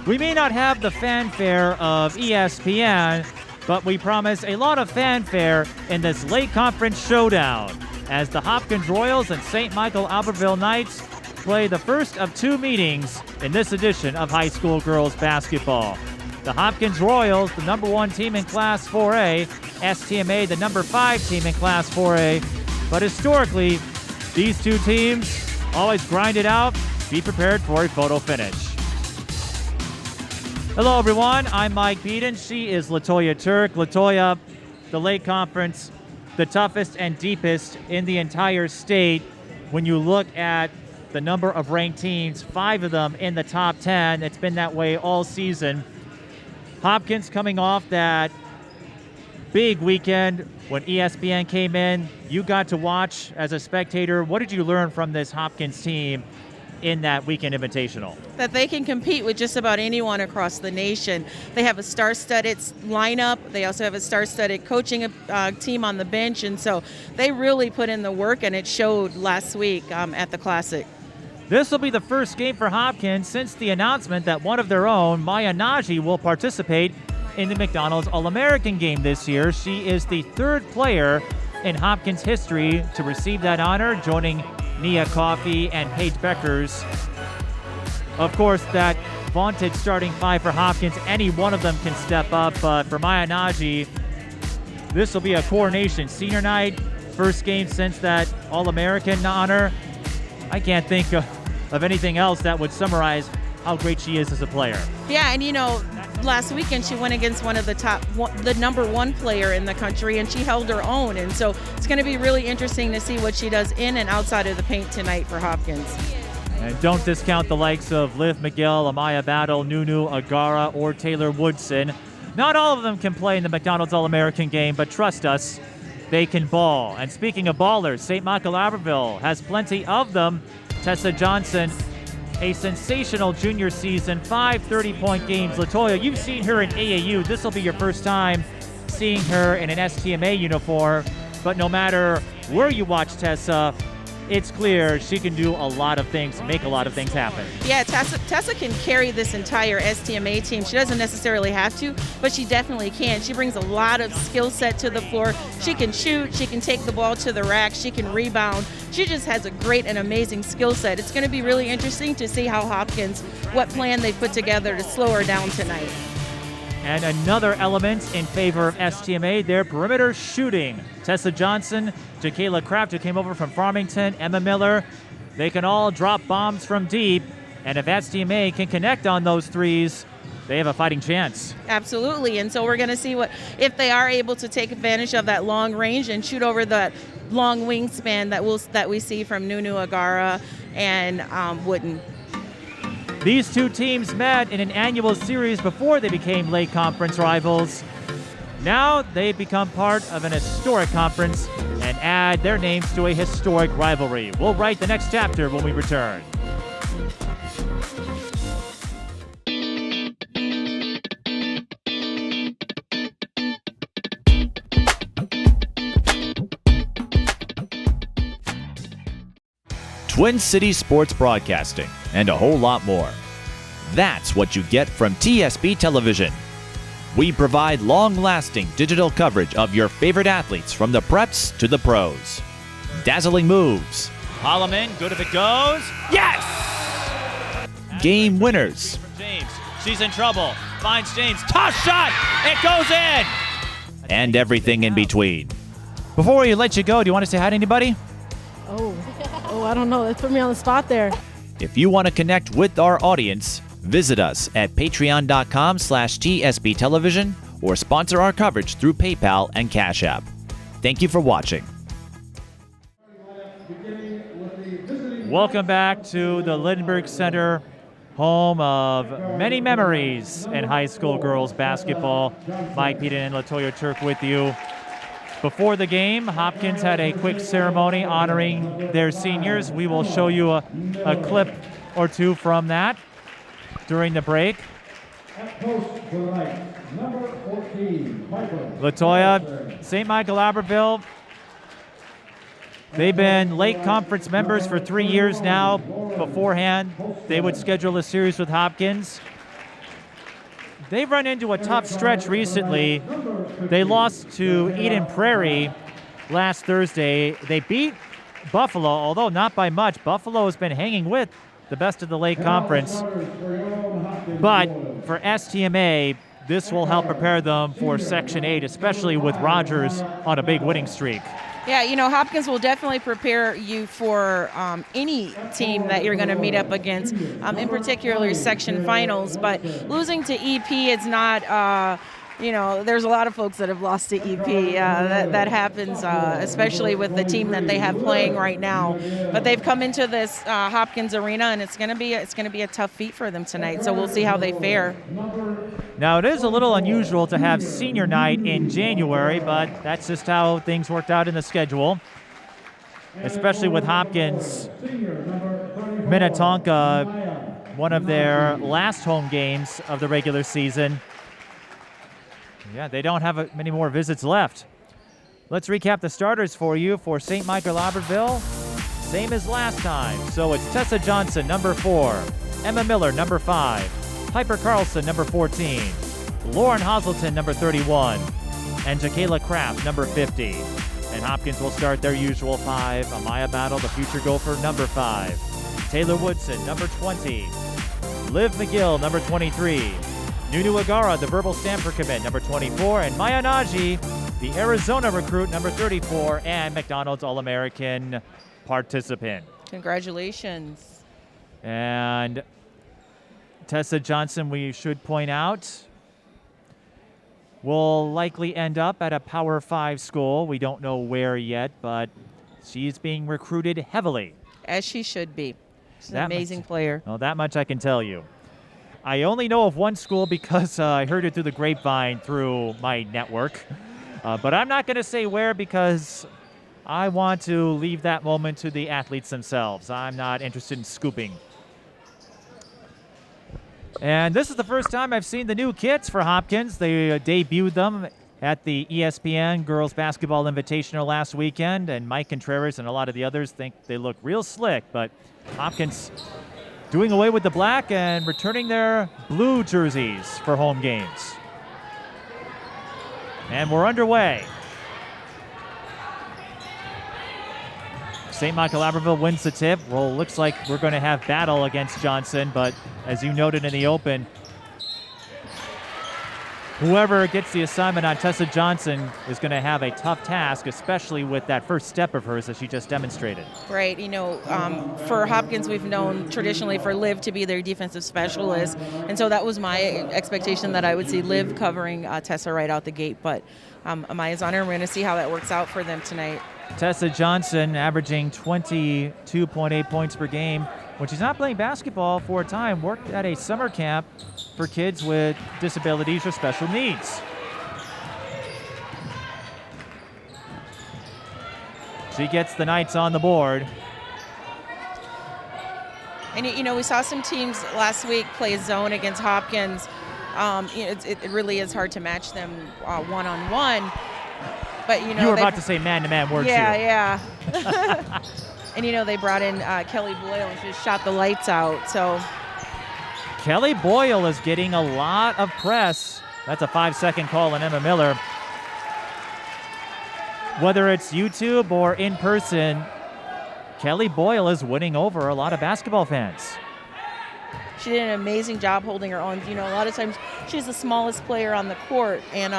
We may not have the fanfare of ESPN, but we promise a lot of fanfare in this late conference showdown as the Hopkins Royals and St. Michael-Albertville Knights play the first of two meetings in this edition of high school girls basketball. The Hopkins Royals, the number 1 team in Class 4A, STMA, the number 5 team in Class 4A. But historically, these two teams always grind it out. Be prepared for a photo finish. Hello, everyone. I'm Mike Peden. She is LaToya Turk. LaToya, the Lake Conference, the toughest and deepest in the entire state. When you look at the number of ranked teams, 5 of them in the top 10. It's been that way all season. Hopkins coming off that big weekend when ESPN came in. You got to watch as a spectator. What did you learn from this Hopkins team in that weekend invitational? That they can compete with just about anyone across the nation. They have a star-studded lineup. They also have a star-studded coaching team on the bench, and so they really put in the work, and it showed last week at the Classic. This will be the first game for Hopkins since the announcement that one of their own, Maya Nnaji, will participate in the McDonald's All-American game this year. She is the 3rd player in Hopkins history to receive that honor, joining Nia Coffey and Paige Beckers. Of course, that vaunted starting 5 for Hopkins, any one of them can step up, but for Maya Nnaji, this will be a coronation. Senior night, first game since that All-American honor. I can't think of anything else that would summarize how great she is as a player. Yeah, and last weekend she went against one of the number 1 player in the country, and she held her own. And so it's going to be really interesting to see what she does in and outside of the paint tonight for Hopkins. And don't discount the likes of Liv McGill, Amaya Battle, Nunu Agara, or Taylor Woodson. Not all of them can play in the McDonald's All-American game, but trust us, they can ball. And speaking of ballers, St. Michael-Albertville has plenty of them. Tessa Johnson, a sensational junior season, 5 30-point games. LaToya, you've seen her in AAU. This will be your first time seeing her in an STMA uniform. But no matter where you watch Tessa, it's clear she can do a lot of things, make a lot of things happen. Yeah, Tessa can carry this entire STMA team. She doesn't necessarily have to, but she definitely can. She brings a lot of skill set to the floor. She can shoot, she can take the ball to the rack, she can rebound. She just has a great and amazing skill set. It's going to be really interesting to see how Hopkins, what plan they put together to slow her down tonight. And another element in favor of STMA, their perimeter shooting. Tessa Johnson, Jakayla Kraft, who came over from Farmington, Emma Miller, they can all drop bombs from deep. And if STMA can connect on those threes, they have a fighting chance. Absolutely, and so we're going to see if they are able to take advantage of that long range and shoot over that long wingspan that we see from Nunu Agara and Woodson. These two teams met in an annual series before they became Lake Conference rivals. Now they've become part of an historic conference and add their names to a historic rivalry. We'll write the next chapter when we return. Twin Cities Sports Broadcasting, and a whole lot more. That's what you get from TSB Television. We provide long-lasting digital coverage of your favorite athletes from the preps to the pros. Dazzling moves. Holloman, good if it goes. Yes! Game winners. James, she's in trouble. Finds James, toss shot, it goes in! And everything in between. Before we let you go, do you want to say hi to anybody? Oh, I don't know. Let's put me on the spot there. If you want to connect with our audience, visit us at patreon.com/TSB Television or sponsor our coverage through PayPal and Cash App. Thank you for watching. Welcome back to the Lindbergh Center, home of many memories in high school girls basketball. Mike Peden and LaToya Turk with you. Before the game, Hopkins had a quick ceremony honoring their seniors. We will show you a clip or two from that during the break. LaToya, St. Michael-Albertville, they've been Lake Conference members for 3 years now. Beforehand, they would schedule a series with Hopkins. they've run into a tough stretch recently. They lost to Eden Prairie last Thursday. They beat Buffalo, although not by much. Buffalo has been hanging with the best of the Lake Conference. But for STMA, this will help prepare them for Section 8, especially with Rogers on a big winning streak. Yeah, Hopkins will definitely prepare you for any team that you're going to meet up against, in particular section finals. But losing to EP is not, there's a lot of folks that have lost to EP. That happens, especially with the team that they have playing right now. But they've come into this Hopkins arena, and it's going to be a tough feat for them tonight. So we'll see how they fare. Now, it is a little unusual to have senior night in January, but that's just how things worked out in the schedule, especially with Hopkins. Minnetonka, one of their last home games of the regular season. Yeah, they don't have many more visits left. Let's recap the starters for you for St. Michael-Albertville. Same as last time. So it's Tessa Johnson, number 4. Emma Miller, number 5. Piper Carlson, number 14. Lauren Hazelton, number 31. And Jaquela Kraft, number 50. And Hopkins will start their usual 5. Amaya Battle, the future Gopher, number 5. Taylor Woodson, number 20. Liv McGill, number 23. Nunu Agara, the verbal Stanford commit, number 24. And Maya Nnaji, the Arizona recruit, number 34. And McDonald's All-American participant. Congratulations. And Tessa Johnson, we should point out, will likely end up at a Power 5 school. We don't know where yet, but she's being recruited heavily. As she should be. She's an amazing player. Well, that much I can tell you. I only know of one school because I heard it through the grapevine through my network. But I'm not going to say where because I want to leave that moment to the athletes themselves. I'm not interested in scooping. And this is the first time I've seen the new kits for Hopkins. They debuted them at the ESPN Girls Basketball Invitational last weekend, and Mike Contreras and a lot of the others think they look real slick, but Hopkins doing away with the black and returning their blue jerseys for home games. And we're underway. St. Michael-Albertville wins the tip. Well, looks like we're going to have battle against Johnson, but as you noted in the open, whoever gets the assignment on Tessa Johnson is going to have a tough task, especially with that first step of hers that she just demonstrated. Right. For Hopkins, we've known traditionally for Liv to be their defensive specialist, and so that was my expectation that I would see Liv covering Tessa right out the gate, but Amaya's on her, and we're going to see how that works out for them tonight. Tessa Johnson averaging 22.8 points per game. When she's not playing basketball for a time, worked at a summer camp for kids with disabilities or special needs. She gets the Knights on the board. And, we saw some teams last week play a zone against Hopkins. It really is hard to match them one-on-one. But, you were about to say man-to-man, weren't you? Yeah. And, they brought in Kelly Boyle and just shot the lights out. So Kelly Boyle is getting a lot of press. That's a 5-second call on Emma Miller. Whether it's YouTube or in person, Kelly Boyle is winning over a lot of basketball fans. She did an amazing job holding her own. A lot of times she's the smallest player on the court, and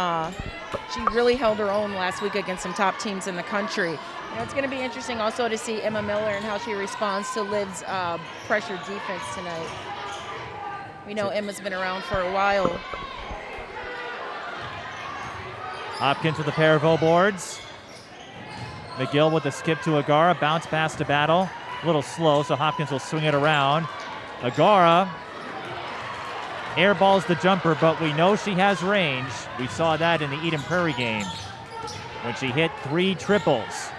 she really held her own last week against some top teams in the country. It's going to be interesting also to see Emma Miller and how she responds to Liv's pressure defense tonight. We know Emma's been around for a while. Hopkins with a pair of O-boards. McGill with a skip to Agara, bounce pass to Battle. A little slow, so Hopkins will swing it around. Agara airballs the jumper, but we know she has range. We saw that in the Eden Prairie game when she hit 3 triples.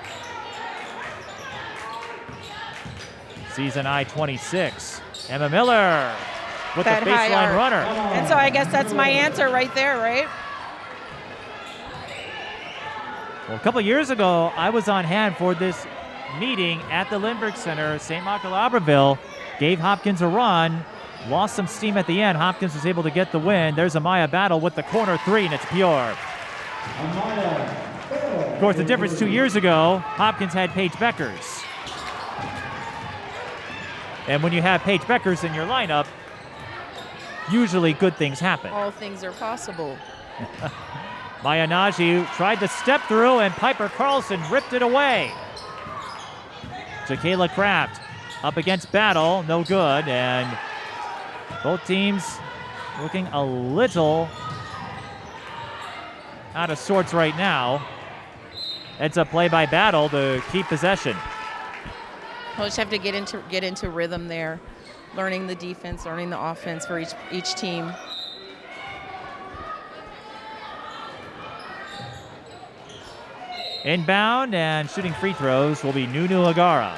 Season high 26. Emma Miller with the baseline runner. And so I guess that's my answer right there, right? Well, a couple years ago, I was on hand for this meeting at the Lindbergh Center. St. Michael-Albertville gave Hopkins a run, lost some steam at the end. Hopkins was able to get the win. There's Amaya Battle with the corner three, and it's pure. Of course, the difference 2 years ago, Hopkins had Paige Beckers. And when you have Paige Beckers in your lineup, usually good things happen. All things are possible. Maya Nnaji tried to step through, and Piper Carlson ripped it away. Jacayla Kraft up against Battle, no good, and both teams looking a little out of sorts right now. It's a play by Battle to keep possession. We'll just have to get into rhythm there, learning the defense, learning the offense for each team. Inbound and shooting free throws will be Nunu Agara.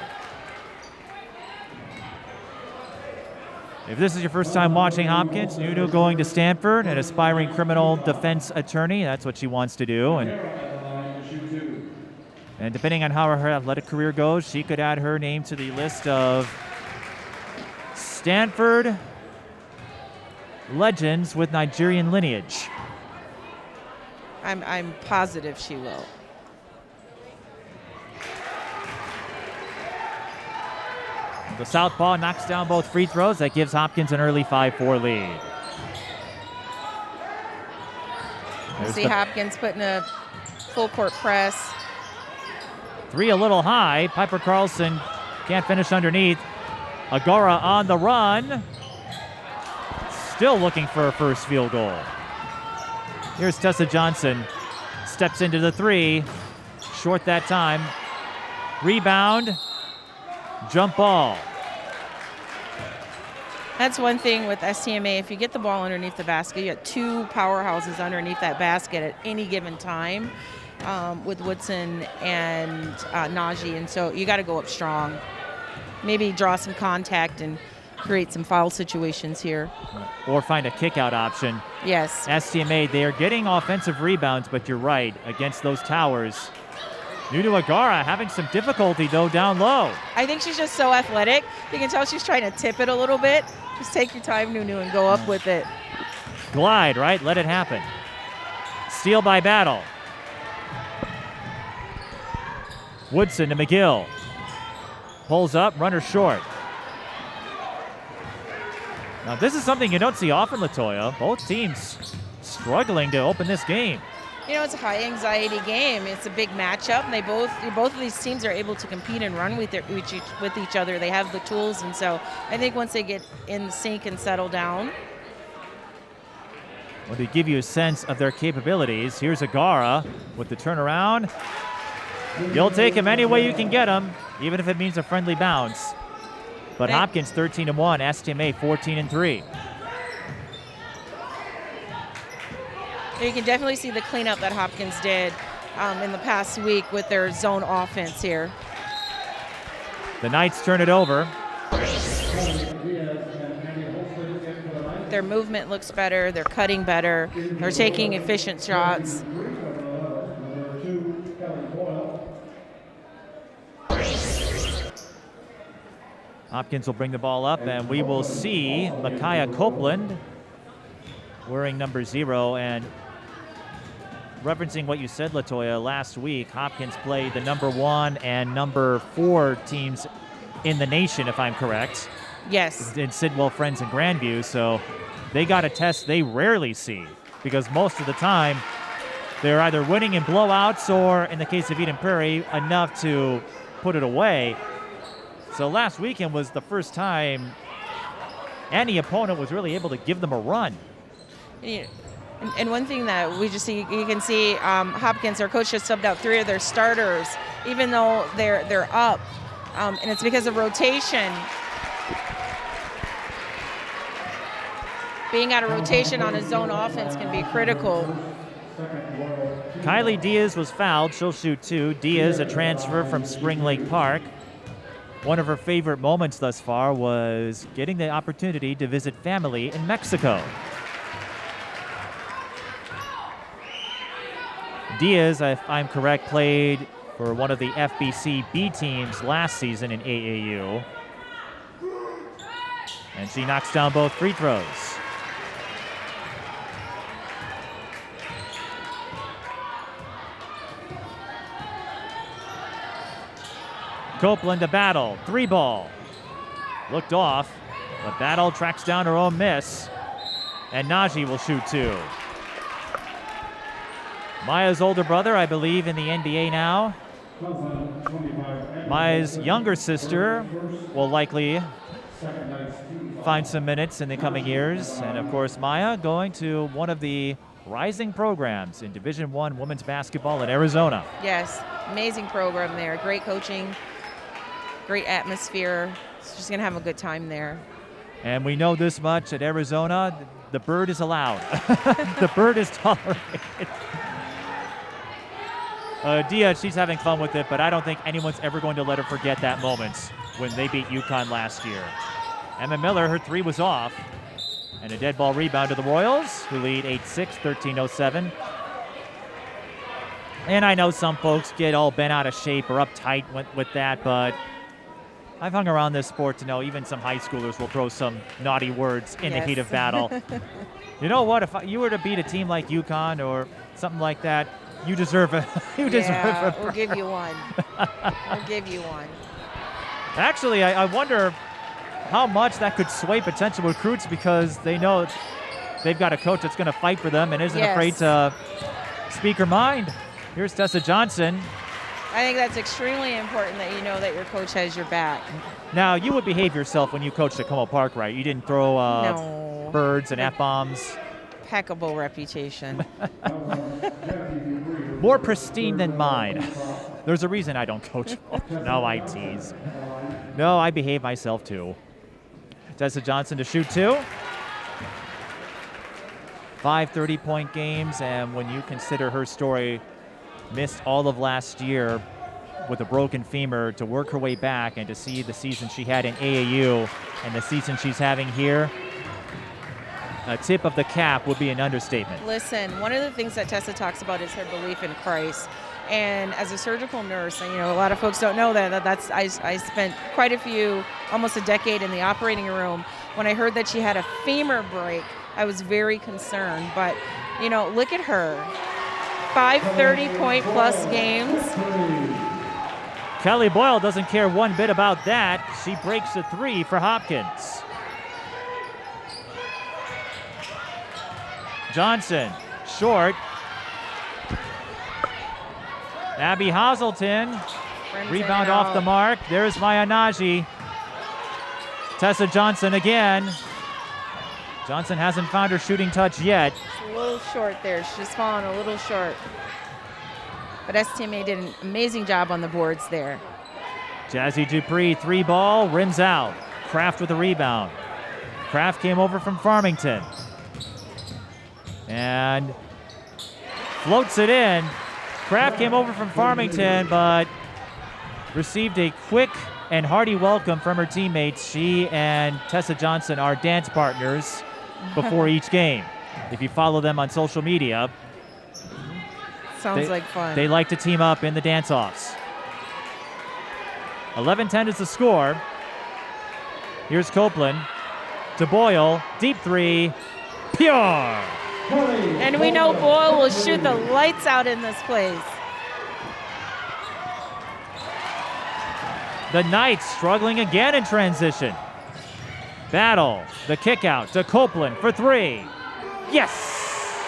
If this is your first time watching Hopkins, Nunu going to Stanford, an aspiring criminal defense attorney. That's what she wants to do. And depending on how her athletic career goes, she could add her name to the list of Stanford legends with Nigerian lineage. I'm positive she will. The southpaw knocks down both free throws. That gives Hopkins an early 5-4 lead. See Hopkins putting a full court press. Three a little high. Piper Carlson can't finish underneath. Agara on the run. Still looking for a first field goal. Here's Tessa Johnson. Steps into the three. Short that time. Rebound. Jump ball. That's one thing with STMA. If you get the ball underneath the basket, you got two powerhouses underneath that basket at any given time with Woodson and Nnaji. And so you got to go up strong. Maybe draw some contact and create some foul situations here. Or find a kick-out option. Yes. STMA, they are getting offensive rebounds, but you're right, against those towers. Nunu Agara having some difficulty, though, down low. I think she's just so athletic. You can tell she's trying to tip it a little bit. Just take your time, Nunu, and go up with it. Glide, right? Let it happen. Steal by Battle. Woodson to McGill. Pulls up, runner short. Now, this is something you don't see often, LaToya. Both teams struggling to open this game. You know, it's a high-anxiety game. It's a big matchup, and both of these teams are able to compete and run with each other. They have the tools, and so I think once they get in sync and settle down. Well, to give you a sense of their capabilities, here's Agara with the turnaround. You'll take him any way you can get him, even if it means a friendly bounce. But Hopkins 13-1, STMA 14-3. You can definitely see the cleanup that Hopkins did in the past week with their zone offense here. The Knights turn it over. Their movement looks better. They're cutting better. They're taking efficient shots. Hopkins will bring the ball up, and we will see Micaiah Copeland wearing number 0. And referencing what you said, LaToya, last week, Hopkins played the number 1 and number 4 teams in the nation, if I'm correct. Yes. In Sidwell, Friends, and Grandview. So they got a test they rarely see, because most of the time they're either winning in blowouts or, in the case of Eden Prairie, enough to put it away. So last weekend was the first time any opponent was really able to give them a run. And one thing that we just see, you can see Hopkins, their coach, just subbed out 3 of their starters, even though they're up, and it's because of rotation. Being out of rotation on a zone offense can be critical. Kylie Diaz was fouled. She'll shoot 2. Diaz, a transfer from Spring Lake Park. One of her favorite moments thus far was getting the opportunity to visit family in Mexico. Diaz, if I'm correct, played for one of the FBC B teams last season in AAU. And she knocks down both free throws. Copeland to Battle. 3-ball. Looked off, but Battle tracks down her own miss. And Nnaji will shoot 2. Maya's older brother, I believe, in the NBA now. Maya's younger sister will likely find some minutes in the coming years. And, of course, Maya going to one of the rising programs in Division I women's basketball in Arizona. Yes, amazing program there. Great coaching, great atmosphere. She's going to have a good time there. And we know this much at Arizona, the bird is allowed. The bird is tolerated. Dia, she's having fun with it, but I don't think anyone's ever going to let her forget that moment when they beat UConn last year. Emma Miller, her 3 was off. And a dead ball rebound to the Royals, who lead 8-6, 13:07. And I know some folks get all bent out of shape or uptight with that, but I've hung around this sport to know even some high schoolers will throw some naughty words in the heat of battle. You know what? If you were to beat a team like UConn or something like that, you deserve a We'll give you one. We'll give you one. Actually, I wonder how much that could sway potential recruits because they know they've got a coach that's going to fight for them and isn't afraid to speak her mind. Here's Tessa Johnson. I think that's extremely important that you know that your coach has your back. Now, you would behave yourself when you coached at Como Park, right? You didn't throw No. birds and F-bombs. Impeccable reputation. More pristine than mine. There's a reason I don't coach. No, I tease. No, I behave myself too. Tessa Johnson to shoot 2. 5 30-point games, and when you consider her story, missed all of last year with a broken femur, to work her way back and to see the season she had in AAU and the season she's having here, a tip of the cap would be an understatement. Listen, one of the things that Tessa talks about is her belief in Christ. And as a surgical nurse, and a lot of folks don't know that I spent quite almost a decade in the operating room. When I heard that she had a femur break, I was very concerned. But, look at her. 5 30-point plus games. Kelly Boyle doesn't care one bit about that. She breaks a 3 for Hopkins. Johnson, short. Abby Hazelton, rebound off the mark. There's Maya Nnaji. Tessa Johnson again. Johnson hasn't found her shooting touch yet. She's a little short there. She's just fallen a little short. But STMA did an amazing job on the boards there. Jazzy Dupree, 3-ball, rims out. Kraft with a rebound. Kraft came over from Farmington. And floats it in. Kraft came over from Farmington, but received a quick and hearty welcome from her teammates. She and Tessa Johnson are dance partners before each game. If you follow them on social media, sounds like fun. They like to team up in the dance-offs. 11-10 is the score. Here's Copeland to Boyle. Deep 3. Pure. And we know Boyle will shoot the lights out in this place. The Knights struggling again in transition. Battle, the kick out to Copeland for 3. Yes!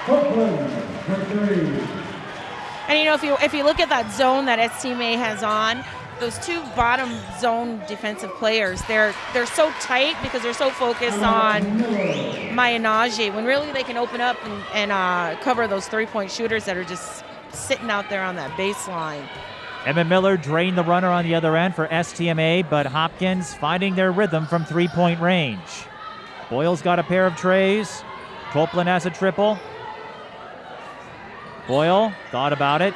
Copeland for 3. And if you look at that zone that STMA has on, those 2 bottom zone defensive players, they're so tight because they're so focused on Maya Nnaji, when really they can open up and cover those 3-point shooters that are just sitting out there on that baseline. Emma Miller drained the runner on the other end for STMA, but Hopkins finding their rhythm from 3-point range. Boyle's got a pair of trays. Copeland has a triple. Boyle thought about it.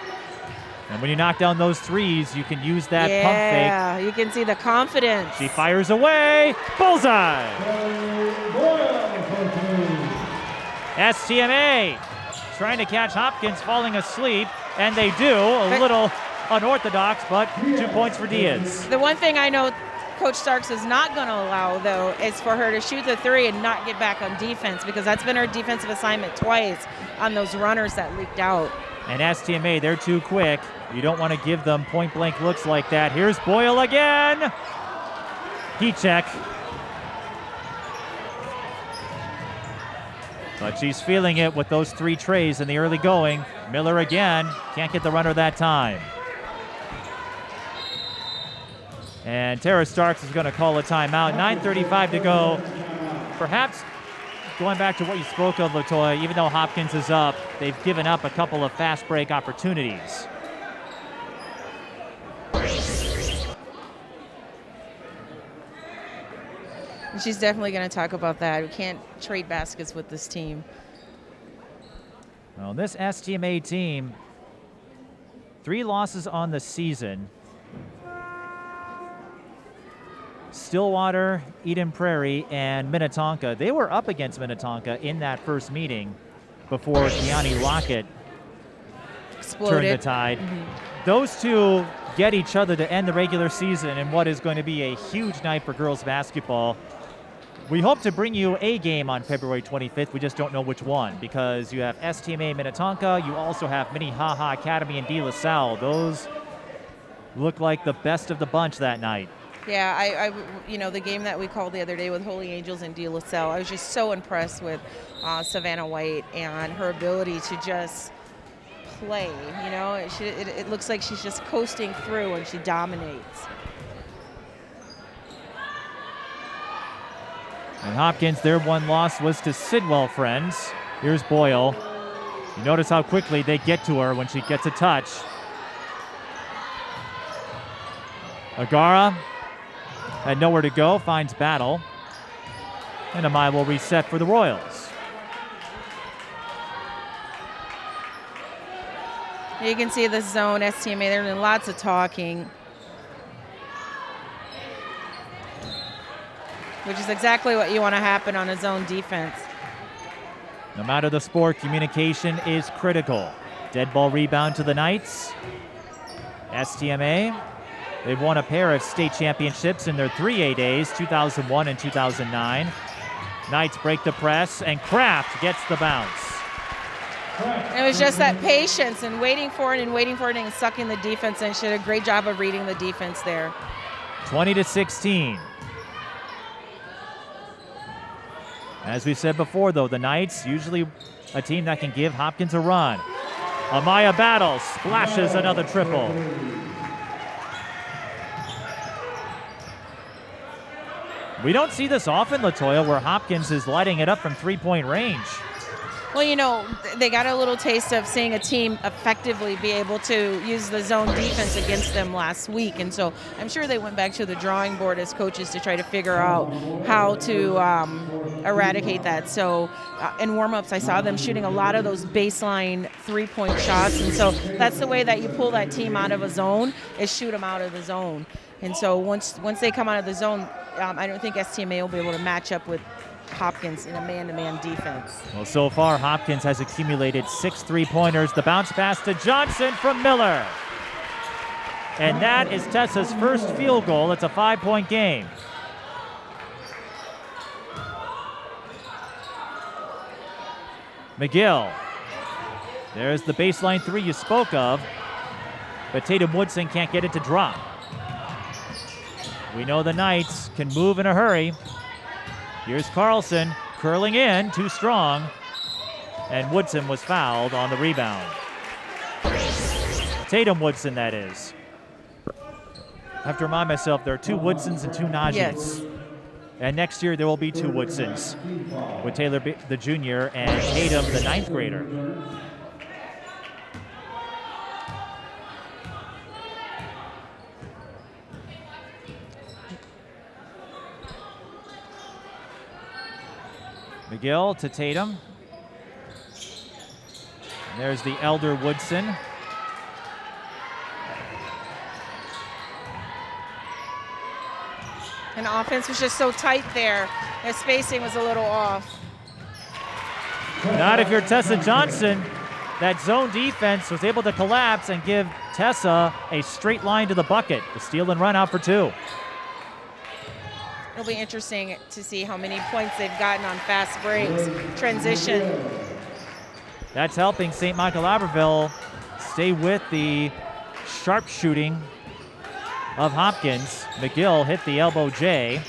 And when you knock down those threes, you can use that pump fake. Yeah, you can see the confidence. She fires away. Bullseye! STMA trying to catch Hopkins falling asleep, and they do. A little unorthodox, but 2 points for Diaz. The one thing I know Coach Starks is not going to allow, though, is for her to shoot the three and not get back on defense, because that's been her defensive assignment twice on those runners that leaked out. And STMA, they're too quick. You don't want to give them point-blank looks like that. Here's Boyle again. Heat check. But she's feeling it with those 3 trays in the early going. Miller again. Can't get the runner that time. And Tara Starks is going to call a timeout. 9:35 to go. Perhaps going back to what you spoke of, LaToya, even though Hopkins is up, they've given up a couple of fast break opportunities. And she's definitely going to talk about that. We can't trade baskets with this team. Well, this STMA team, 3 losses on the season. Stillwater, Eden Prairie, and Minnetonka. They were up against Minnetonka in that first meeting before Keani Lockett turned the tide. Those two get each other to end the regular season in what is going to be a huge night for girls basketball. We hope to bring you a game on February 25th. We just don't know which one, because you have STMA Minnetonka. You also have Minnehaha Academy and De La Salle. Those look like the best of the bunch that night. Yeah, you know, the game that we called the other day with Holy Angels and De La Salle, I was just so impressed with Savannah White and her ability to just play. You know, it looks like she's just coasting through and she dominates. And Hopkins, their one loss was to Sidwell Friends. Here's Boyle. You notice how quickly they get to her when she gets a touch. Agara had nowhere to go, finds Battle. And Amaya will reset for the Royals. You can see the zone, STMA, they're doing lots of talking, which is exactly what you want to happen on a zone defense. No matter the sport, communication is critical. Dead ball rebound to the Knights. STMA, they've won a pair of state championships in their 3A days, 2001 and 2009. Knights break the press, and Kraft gets the bounce. It was just that patience and waiting for it and sucking the defense, and she did a great job of reading the defense there. 20-16. As we said before, though, the Knights, usually a team that can give Hopkins a run. Amaya Battle splashes another triple. We don't see this often, LaToya, where Hopkins is lighting it up from three-point range. Well, you know, they got a little taste of seeing a team effectively be able to use the zone defense against them last week. And so I'm sure they went back to the drawing board as coaches to try to figure out how to eradicate that. So in warm-ups, I saw them shooting a lot of those baseline three-point shots. And so that's the way that you pull that team out of a zone, is shoot them out of the zone. And so once they come out of the zone, I don't think STMA will be able to match up with Hopkins in a man-to-man defense. Well, so far, Hopkins has accumulated 6 3-pointers. The bounce pass to Johnson from Miller. And that is Tessa's first field goal. It's a 5-point game. McGill. There's the baseline three you spoke of, but Tatum Woodson can't get it to drop. We know the Knights can move in a hurry. Here's Carlson curling in, too strong, and Woodson was fouled on the rebound. Tatum Woodson, that is. I have to remind myself there are 2 Woodsons and 2 Nnajis. Yes. And next year there will be 2 Woodsons, with Taylor the junior and Tatum the 9th grader. McGill to Tatum. And there's the elder Woodson. And offense was just so tight there. The spacing was a little off. Not if you're Tessa Johnson. That zone defense was able to collapse and give Tessa a straight line to the bucket. The steal and run out for 2. It'll be interesting to see how many points they've gotten on fast breaks, transition. That's helping St. Michael-Albertville stay with the sharp shooting of Hopkins. McGill hit the elbow J.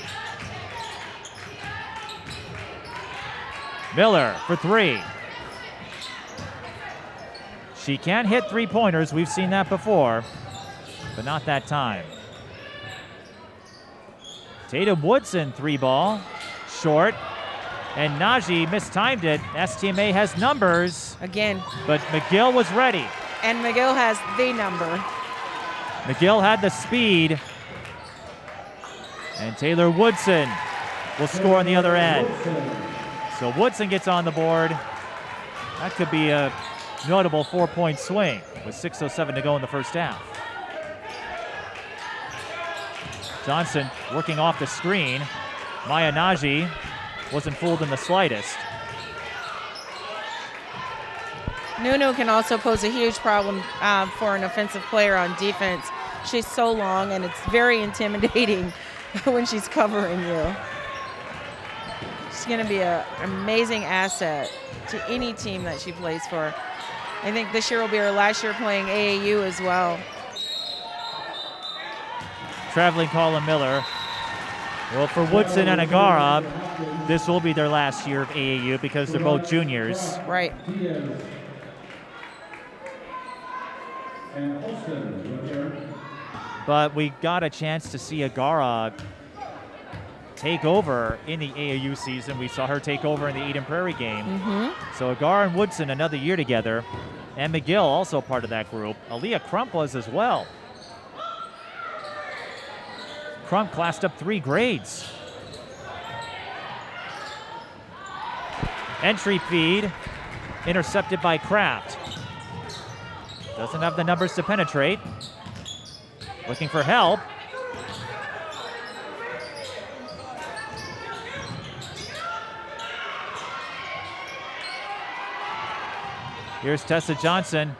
Miller for three. She can hit three-pointers. We've seen that before, but not that time. Tatum Woodson three ball, short, and Nnaji mistimed it. STMA has numbers. Again. But McGill was ready. And McGill has the number. McGill had the speed. And Taylor Woodson will score on the other end. So Woodson gets on the board. That could be a notable 4-point swing with 6:07 to go in the first half. Johnson working off the screen. Maya Nnaji wasn't fooled in the slightest. Nunu can also pose a huge problem for an offensive player on defense. She's so long, and it's very intimidating when she's covering you. She's going to be an amazing asset to any team that she plays for. I think this year will be her last year playing AAU as well. Traveling Colin Miller. Well, for Woodson and Agara, this will be their last year of AAU because they're both juniors. Right. But we got a chance to see Agara take over in the AAU season. We saw her take over in the Eden Prairie game. So Agara and Woodson another year together. And McGill also part of that group. Aaliyah Crump was as well. Crump classed up 3 grades. Entry feed intercepted by Kraft. Doesn't have the numbers to penetrate. Looking for help. Here's Tessa Johnson.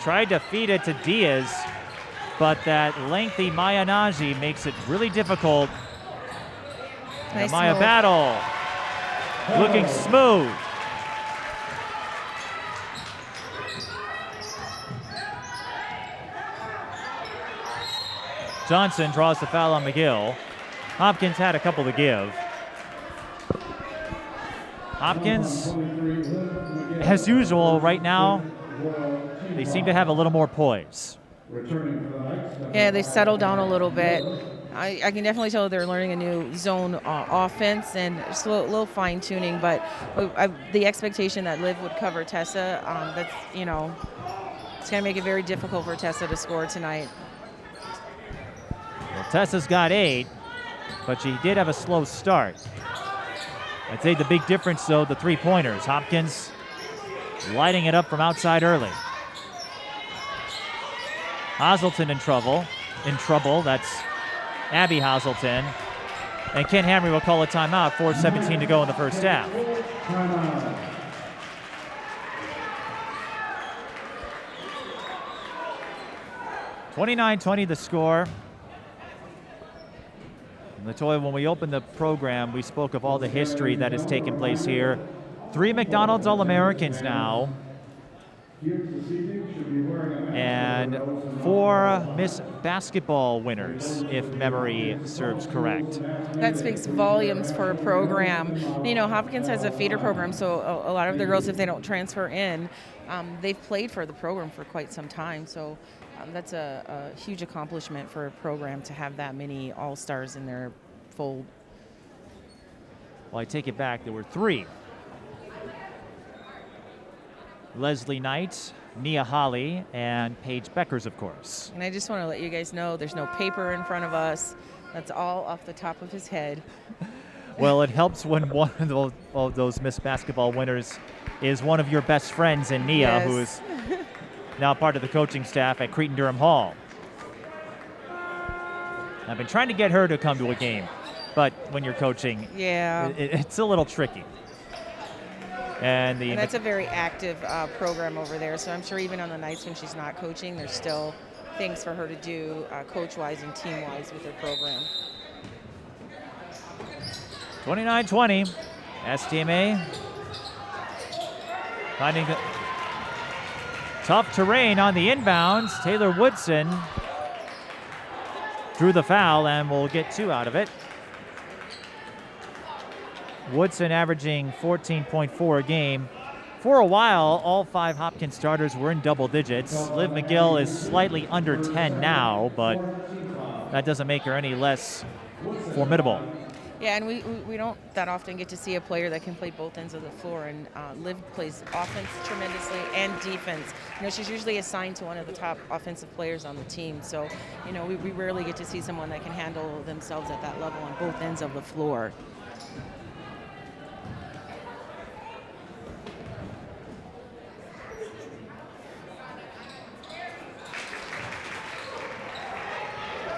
Tried to feed it to Diaz, but that lengthy Maya Nnaji makes it really difficult. Nice Maya move. Battle looking smooth. Johnson draws the foul on McGill. Hopkins had a couple to give. Hopkins, as usual, right now, they seem to have a little more poise. Yeah, they settled down a little bit. I can definitely tell they're learning a new zone offense and just a little fine tuning. But the expectation that Liv would cover Tessa, that's, you know, it's going to make it very difficult for Tessa to score tonight. Well, Tessa's got 8, but she did have a slow start. I'd say the big difference, though, the three-pointers. Hopkins lighting it up from outside early. Hazelton in trouble. That's Abby Hazelton. And Ken Hamry will call a timeout. 4:17 to go in the first half. 29-20 the score. LaToya, when we opened the program, we spoke of all the history that has taken place here. 3 McDonald's All-Americans now. And 4 Miss Basketball winners, if memory serves correct. That speaks volumes for a program. You know, Hopkins has a feeder program, so a lot of the girls, if they don't transfer in, they've played for the program for quite some time. So that's a huge accomplishment for a program to have that many all-stars in their fold. Well, I take it back. There were 3. Leslie Knight, Nia Holly, and Paige Beckers, of course. And I just want to let you guys know there's no paper in front of us. That's all off the top of his head. Well, it helps when one of those Miss Basketball winners is one of your best friends in Nia, Yes. who is now part of the coaching staff at Cretin-Durham Hall. I've been trying to get her to come to a game, but when you're coaching, Yeah. it's a little tricky. And that's a very active program over there, so I'm sure even on the nights when she's not coaching, there's still things for her to do coach-wise and team-wise with her program. 29-20. STMA finding tough terrain on the inbounds. Taylor Woodson drew the foul and will get 2 out of it. Woodson averaging 14.4 a game. For a while, all 5 Hopkins starters were in double digits. Liv McGill is slightly under 10 now, but that doesn't make her any less formidable. Yeah, and we don't that often get to see a player that can play both ends of the floor, and Liv plays offense tremendously and defense. You know, she's usually assigned to one of the top offensive players on the team, so, you know, we rarely get to see someone that can handle themselves at that level on both ends of the floor.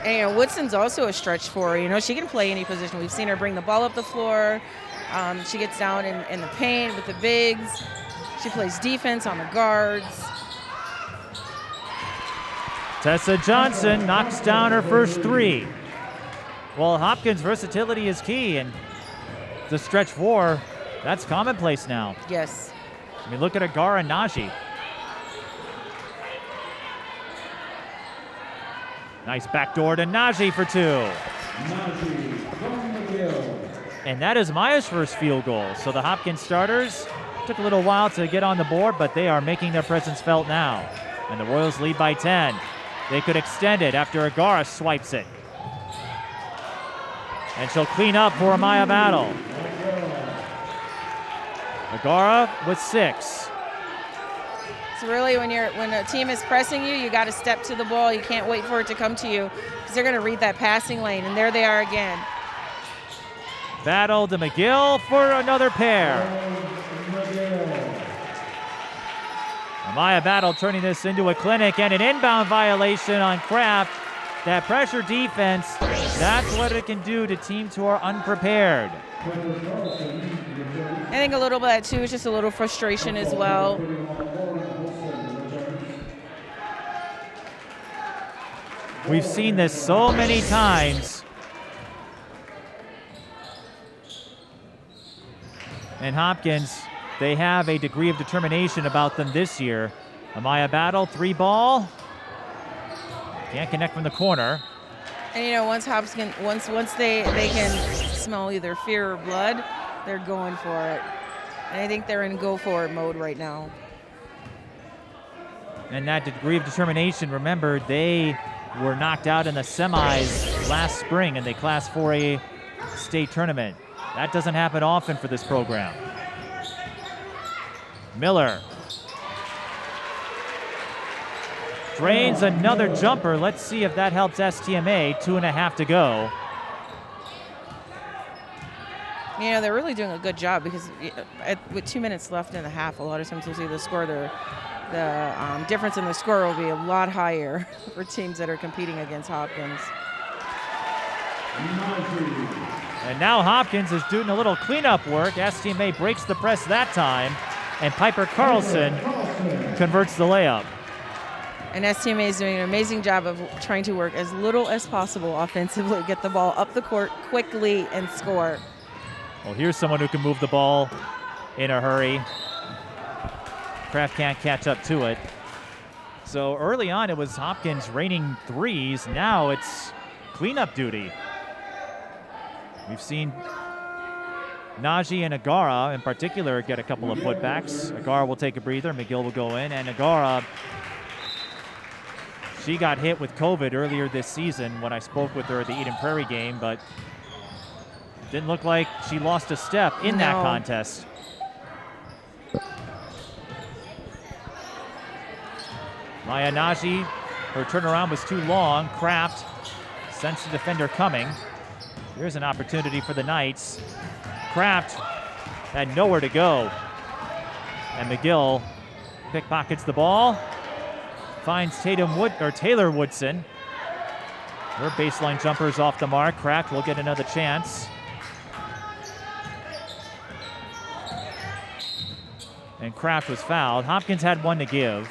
And, you know, Woodson's also a stretch for her. You know, she can play any position. We've seen her bring the ball up the floor. She gets down in the paint with the bigs. She plays defense on the guards. Tessa Johnson knocks down her first 3. Well, Hopkins' versatility is key, and the stretch 4, that's commonplace now. Yes. I mean, look at Agara and Nnaji. Nice backdoor to Nnaji for 2. And that is Maya's first field goal. So the Hopkins starters took a little while to get on the board, but they are making their presence felt now. And the Royals lead by 10. They could extend it after Agara swipes it. And she'll clean up for Amaya Battle. Agara with 6. So really, when a team is pressing you, you got to step to the ball. You can't wait for it to come to you because they're going to read that passing lane, and there they are again. Battle to McGill for another pair. Amaya Battle turning this into a clinic, and an inbound violation on Kraft. That pressure defense, that's what it can do to teams who are unprepared. I think a little bit of that, too, is just a little frustration as well. We've seen this so many times. And Hopkins, they have a degree of determination about them this year. Amaya Battle, 3 ball. Can't connect from the corner. And, you know, once they can smell either fear or blood, they're going for it. And I think they're in go-for-it mode right now. And that degree of determination, remember, they were knocked out in the semis last spring in the Class 4A state tournament. That doesn't happen often for this program. Miller drains another jumper. Let's see if that helps STMA. 2.5 to go. You know, they're really doing a good job because with 2 minutes left in the half, a lot of times we'll see the score there. The difference in the score will be a lot higher for teams that are competing against Hopkins. And now Hopkins is doing a little cleanup work. STMA breaks the press that time, and Piper Carlson converts the layup. And STMA is doing an amazing job of trying to work as little as possible offensively, get the ball up the court quickly and score. Well, here's someone who can move the ball in a hurry. Kraft can't catch up to it. So early on, it was Hopkins raining 3s. Now it's cleanup duty. We've seen Nnaji and Agara in particular get a couple of putbacks. Agara will take a breather. McGill will go in. And Agara, she got hit with COVID earlier this season when I spoke with her at the Eden Prairie game, but didn't look like she lost a step in that contest. Maya Nnaji, her turnaround was too long. Kraft sensed the defender coming. Here's an opportunity for the Knights. Kraft had nowhere to go. And McGill pickpockets the ball. Finds Taylor Woodson. Her baseline jumper's off the mark. Kraft will get another chance. And Kraft was fouled. Hopkins had 1 to give.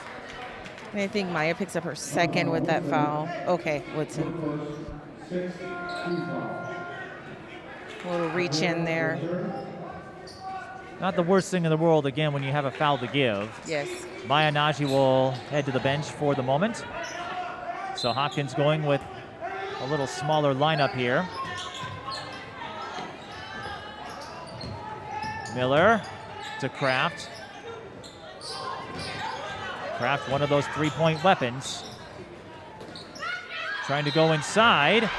And I think Maya picks up her second with that foul. Okay, Woodson. A little reach in there. Not the worst thing in the world, again, when you have a foul to give. Yes. Maya Nnaji will head to the bench for the moment. So Hopkins going with a little smaller lineup here. Miller to Kraft. Kraft, one of those three-point weapons. Trying to go inside.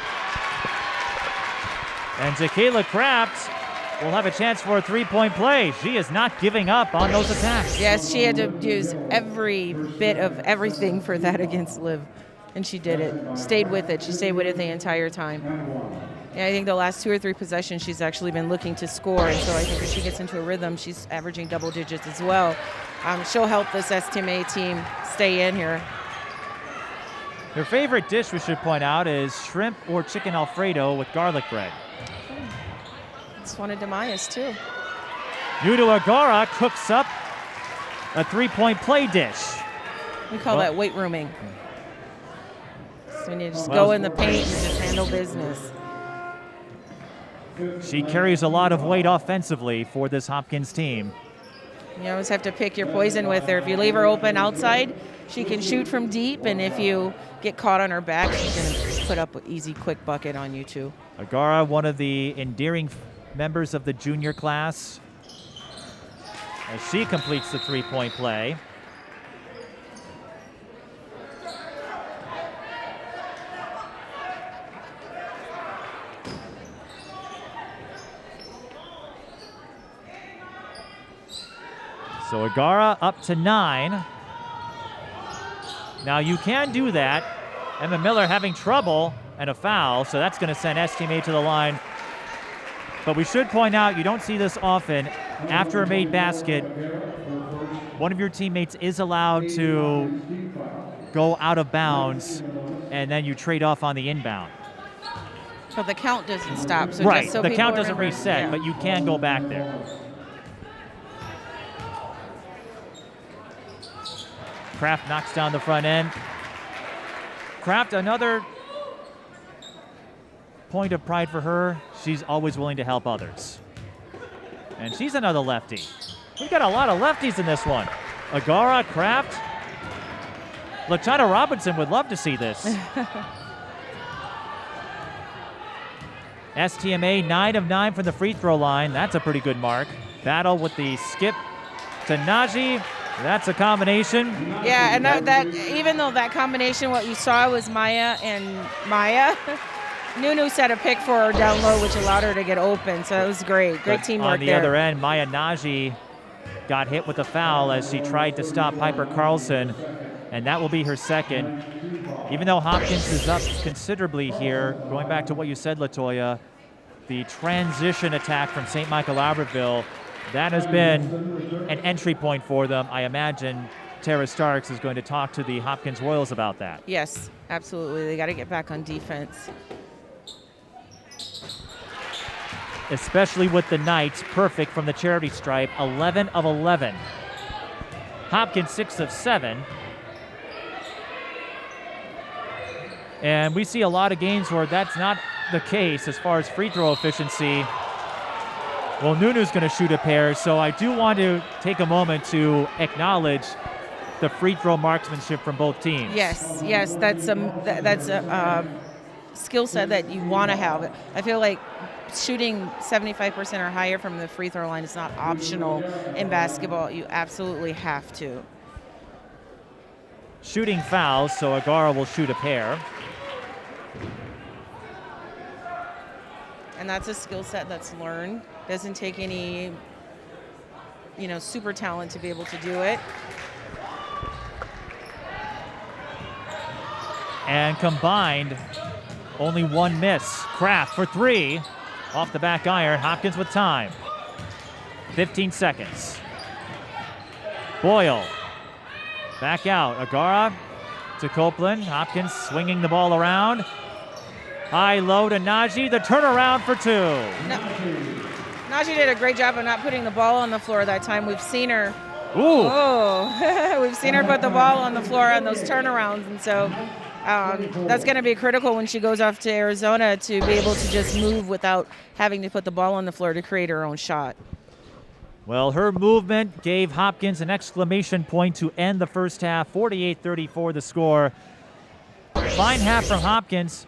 And Zakayla Kraft will have a chance for a three-point play. She is not giving up on those attacks. Yes, she had to use every bit of everything for that against Liv. And she did it. Stayed with it. She stayed with it the entire time. And I think the last 2 or 3 possessions, she's actually been looking to score. And so I think if she gets into a rhythm, she's averaging double digits as well. She'll help this STMA team stay in here. Her favorite dish, we should point out, is shrimp or chicken Alfredo with garlic bread. It's one of Demaya's, too. Nunu Agara cooks up a three-point play dish. We call that weight rooming. So when you just go in the paint and just handle business. She carries a lot of weight offensively for this Hopkins team. You always have to pick your poison with her. If you leave her open outside, she can shoot from deep, and if you get caught on her back, she's going to put up an easy, quick bucket on you, too. Agara, one of the endearing members of the junior class, as she completes the three-point play. So Agara up to 9. Now you can do that. Emma Miller having trouble and a foul, so that's going to send STMA to the line. But we should point out, you don't see this often. After a made basket, one of your teammates is allowed to go out of bounds, and then you trade off on the inbound. So the count doesn't stop. So right, just so the count doesn't remember, reset, yeah. but you can go back there. Kraft knocks down the front end. Kraft, another point of pride for her. She's always willing to help others. And she's another lefty. We got a lot of lefties in this one. Agara, Kraft. LaToya Robinson would love to see this. STMA 9 of 9 from the free throw line. That's a pretty good mark. Battle with the skip to Nnaji. That's a combination. Yeah, and that even though that combination, what you saw was Maya and Maya, Nunu set a pick for her down low, which allowed her to get open. So it was great. Great teamwork on the there. other end, Maya Nnaji got hit with a foul as she tried to stop Piper Carlson, and that will be her second. Even though Hopkins is up considerably here, going back to what you said, LaToya, the transition attack from St. Michael-Albertville, that has been an entry point for them. I imagine Tara Starks is going to talk to the Hopkins Royals about that. Yes, absolutely. They got to get back on defense. Especially with the Knights, perfect from the charity stripe, 11 of 11. Hopkins 6 of 7. And we see a lot of games where that's not the case as far as free throw efficiency. Well, Nunu's going to shoot a pair, so I do want to take a moment to acknowledge the free throw marksmanship from both teams. Yes, that's a skill set that you want to have. I feel like shooting 75% or higher from the free throw line is not optional in basketball. You absolutely have to. Shooting fouls, so Agara will shoot a pair. And that's a skill set that's learned. Doesn't take any, super talent to be able to do it. And combined, only one miss. Kraft for 3. Off the back iron. Hopkins with time. 15 seconds. Boyle. Back out. Agara to Copeland. Hopkins swinging the ball around. High low to Nnaji. The turnaround for 2. Nnaji did a great job of not putting the ball on the floor that time. We've seen her. Ooh. Oh, we've seen her put the ball on the floor on those turnarounds, and so That's going to be critical when she goes off to Arizona to be able to just move without having to put the ball on the floor to create her own shot. Well, her movement gave Hopkins an exclamation point to end the first half. 48-34 the score. Fine half from Hopkins.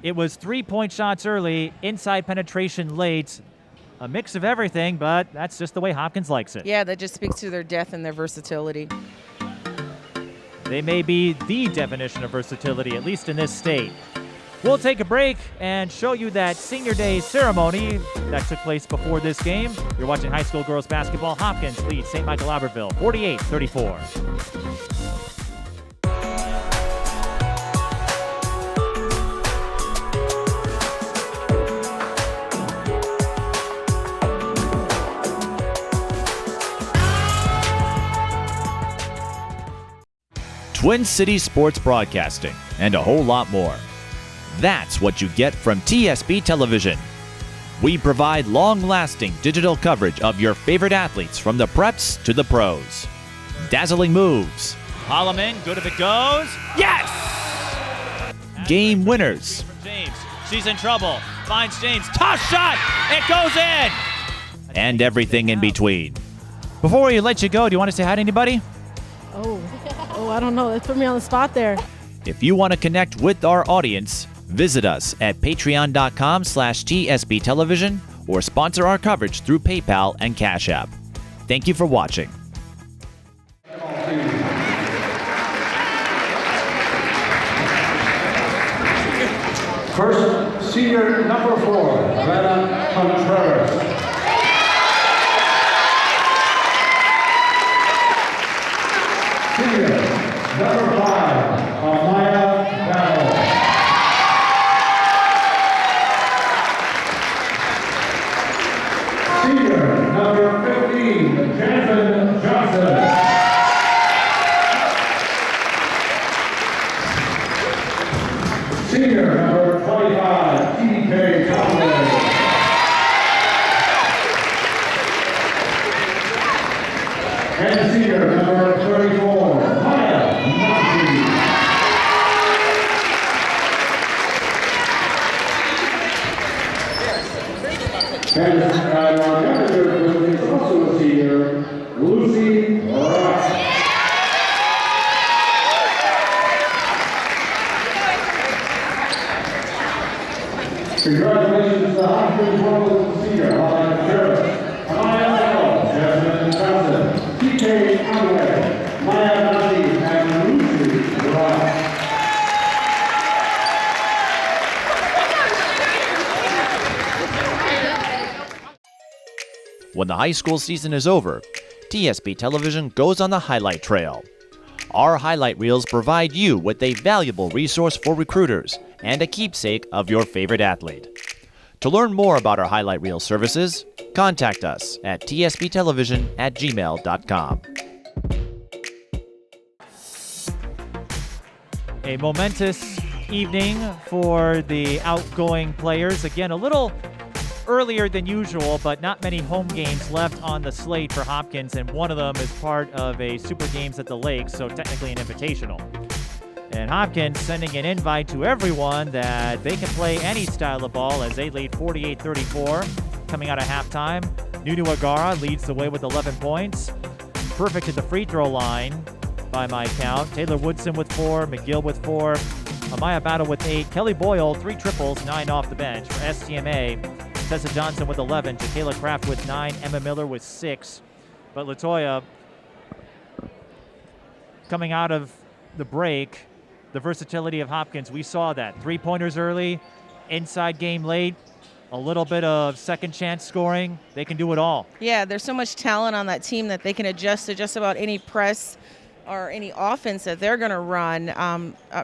It was 3-point shots early, inside penetration late. A mix of everything, but that's just the way Hopkins likes it. Yeah, that just speaks to their depth and their versatility. They may be the definition of versatility, at least in this state. We'll take a break and show you that Senior Day ceremony that took place before this game. You're watching high school girls basketball. Hopkins leads St. Michael-Albertville 48-34. Twin Cities Sports Broadcasting, and a whole lot more. That's what you get from TSB Television. We provide long-lasting digital coverage of your favorite athletes from the preps to the pros. Dazzling moves. Holloman, good if it goes. Yes! Game winners. James, she's in trouble. Finds James, toss shot, it goes in! And everything in between. Before we let you go, do you want to say hi to anybody? Oh, I don't know. They put me on the spot there. If you want to connect with our audience, visit us at patreon.com/TSB Television or sponsor our coverage through PayPal and Cash App. Thank you for watching. First, senior number 4, Commentators. Senior number 5, Amaya Battle. Senior number 15, Tessa Johnson. Senior number 25, TK Conway. And senior number 34, Maya Nnaji. And our manager is also a senior, Lucy Ross. Congratulations to Hopkins World Senior, Turk, Amaya Battle, Tessa Johnson, TK Conway, Maya Nnaji, and Nunu Agara. When the high school season is over, TSB Television goes on the highlight trail. Our highlight reels provide you with a valuable resource for recruiters and a keepsake of your favorite athlete. To learn more about our highlight reel services, contact us at tsbtelevision@gmail.com. A momentous evening for the outgoing players. Again, a little earlier than usual, but not many home games left on the slate for Hopkins, and one of them is part of a Super Games at the Lake, so technically an invitational. And Hopkins sending an invite to everyone that they can play any style of ball as they lead 48-34 coming out of halftime. Nunu Agara leads the way with 11 points. Perfect at the free throw line by my count. Taylor Woodson with 4, McGill with 4, Amaya Battle with 8, Kelly Boyle 3 triples, 9 off the bench for STMA. Tessa Johnson with 11, Jacayla Kraft with 9, Emma Miller with 6. But LaToya, coming out of the break, the versatility of Hopkins, we saw that. 3-pointers early, inside game late, a little bit of second chance scoring. They can do it all. Yeah, there's so much talent on that team that they can adjust to just about any press or any offense that they're going to run,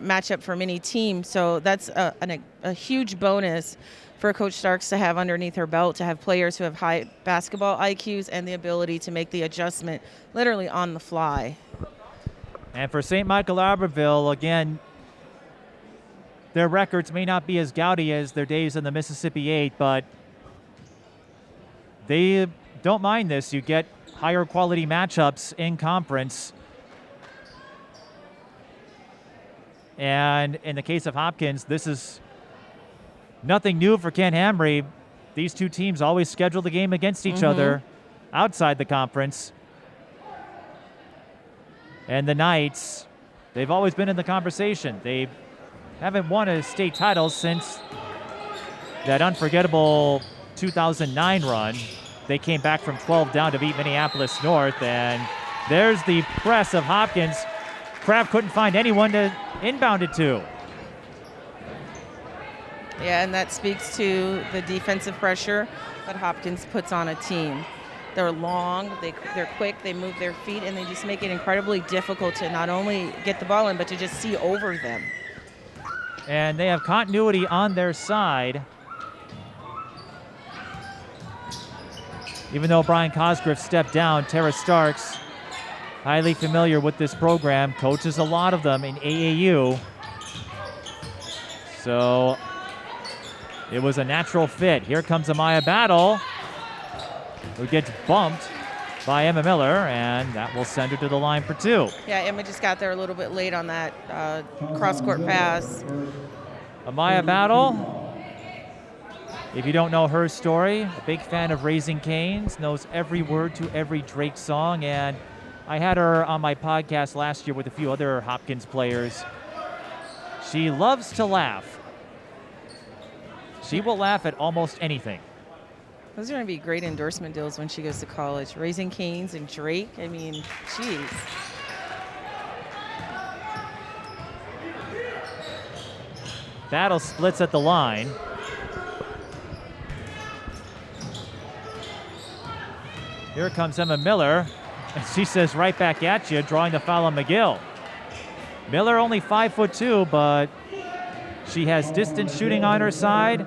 match up from any team. So that's a huge bonus for Coach Starks to have underneath her belt, to have players who have high basketball IQs and the ability to make the adjustment literally on the fly. And for St. Michael-Albertville, again, their records may not be as gaudy as their days in the Mississippi 8, but they don't mind this. You get higher quality matchups in conference. And in the case of Hopkins, this is nothing new for Ken Hamry. These two teams always schedule the game against each other outside the conference. And the Knights, they've always been in the conversation. They haven't won a state title since that unforgettable 2009 run. They came back from 12 down to beat Minneapolis North, and there's the press of Hopkins. Kraft couldn't find anyone to inbound it to. Yeah, and that speaks to the defensive pressure that Hopkins puts on a team. They're long, they're quick, they move their feet, and they just make it incredibly difficult to not only get the ball in, but to just see over them. And they have continuity on their side. Even though Brian Cosgriff stepped down, Tara Starks, highly familiar with this program, coaches a lot of them in AAU. So it was a natural fit. Here comes Amaya Battle, who gets bumped by Emma Miller, and that will send her to the line for two. Yeah, Emma just got there a little bit late on that cross-court pass. Amaya Battle, if you don't know her story, a big fan of Raising Cane's, knows every word to every Drake song, and I had her on my podcast last year with a few other Hopkins players. She loves to laugh. She will laugh at almost anything. Those are going to be great endorsement deals when she goes to college. Raising Cane's and Drake, I mean, geez. Battle splits at the line. Here comes Emma Miller, and she says right back at you, drawing the foul on McGill. Miller only 5'2", but she has distance shooting on her side,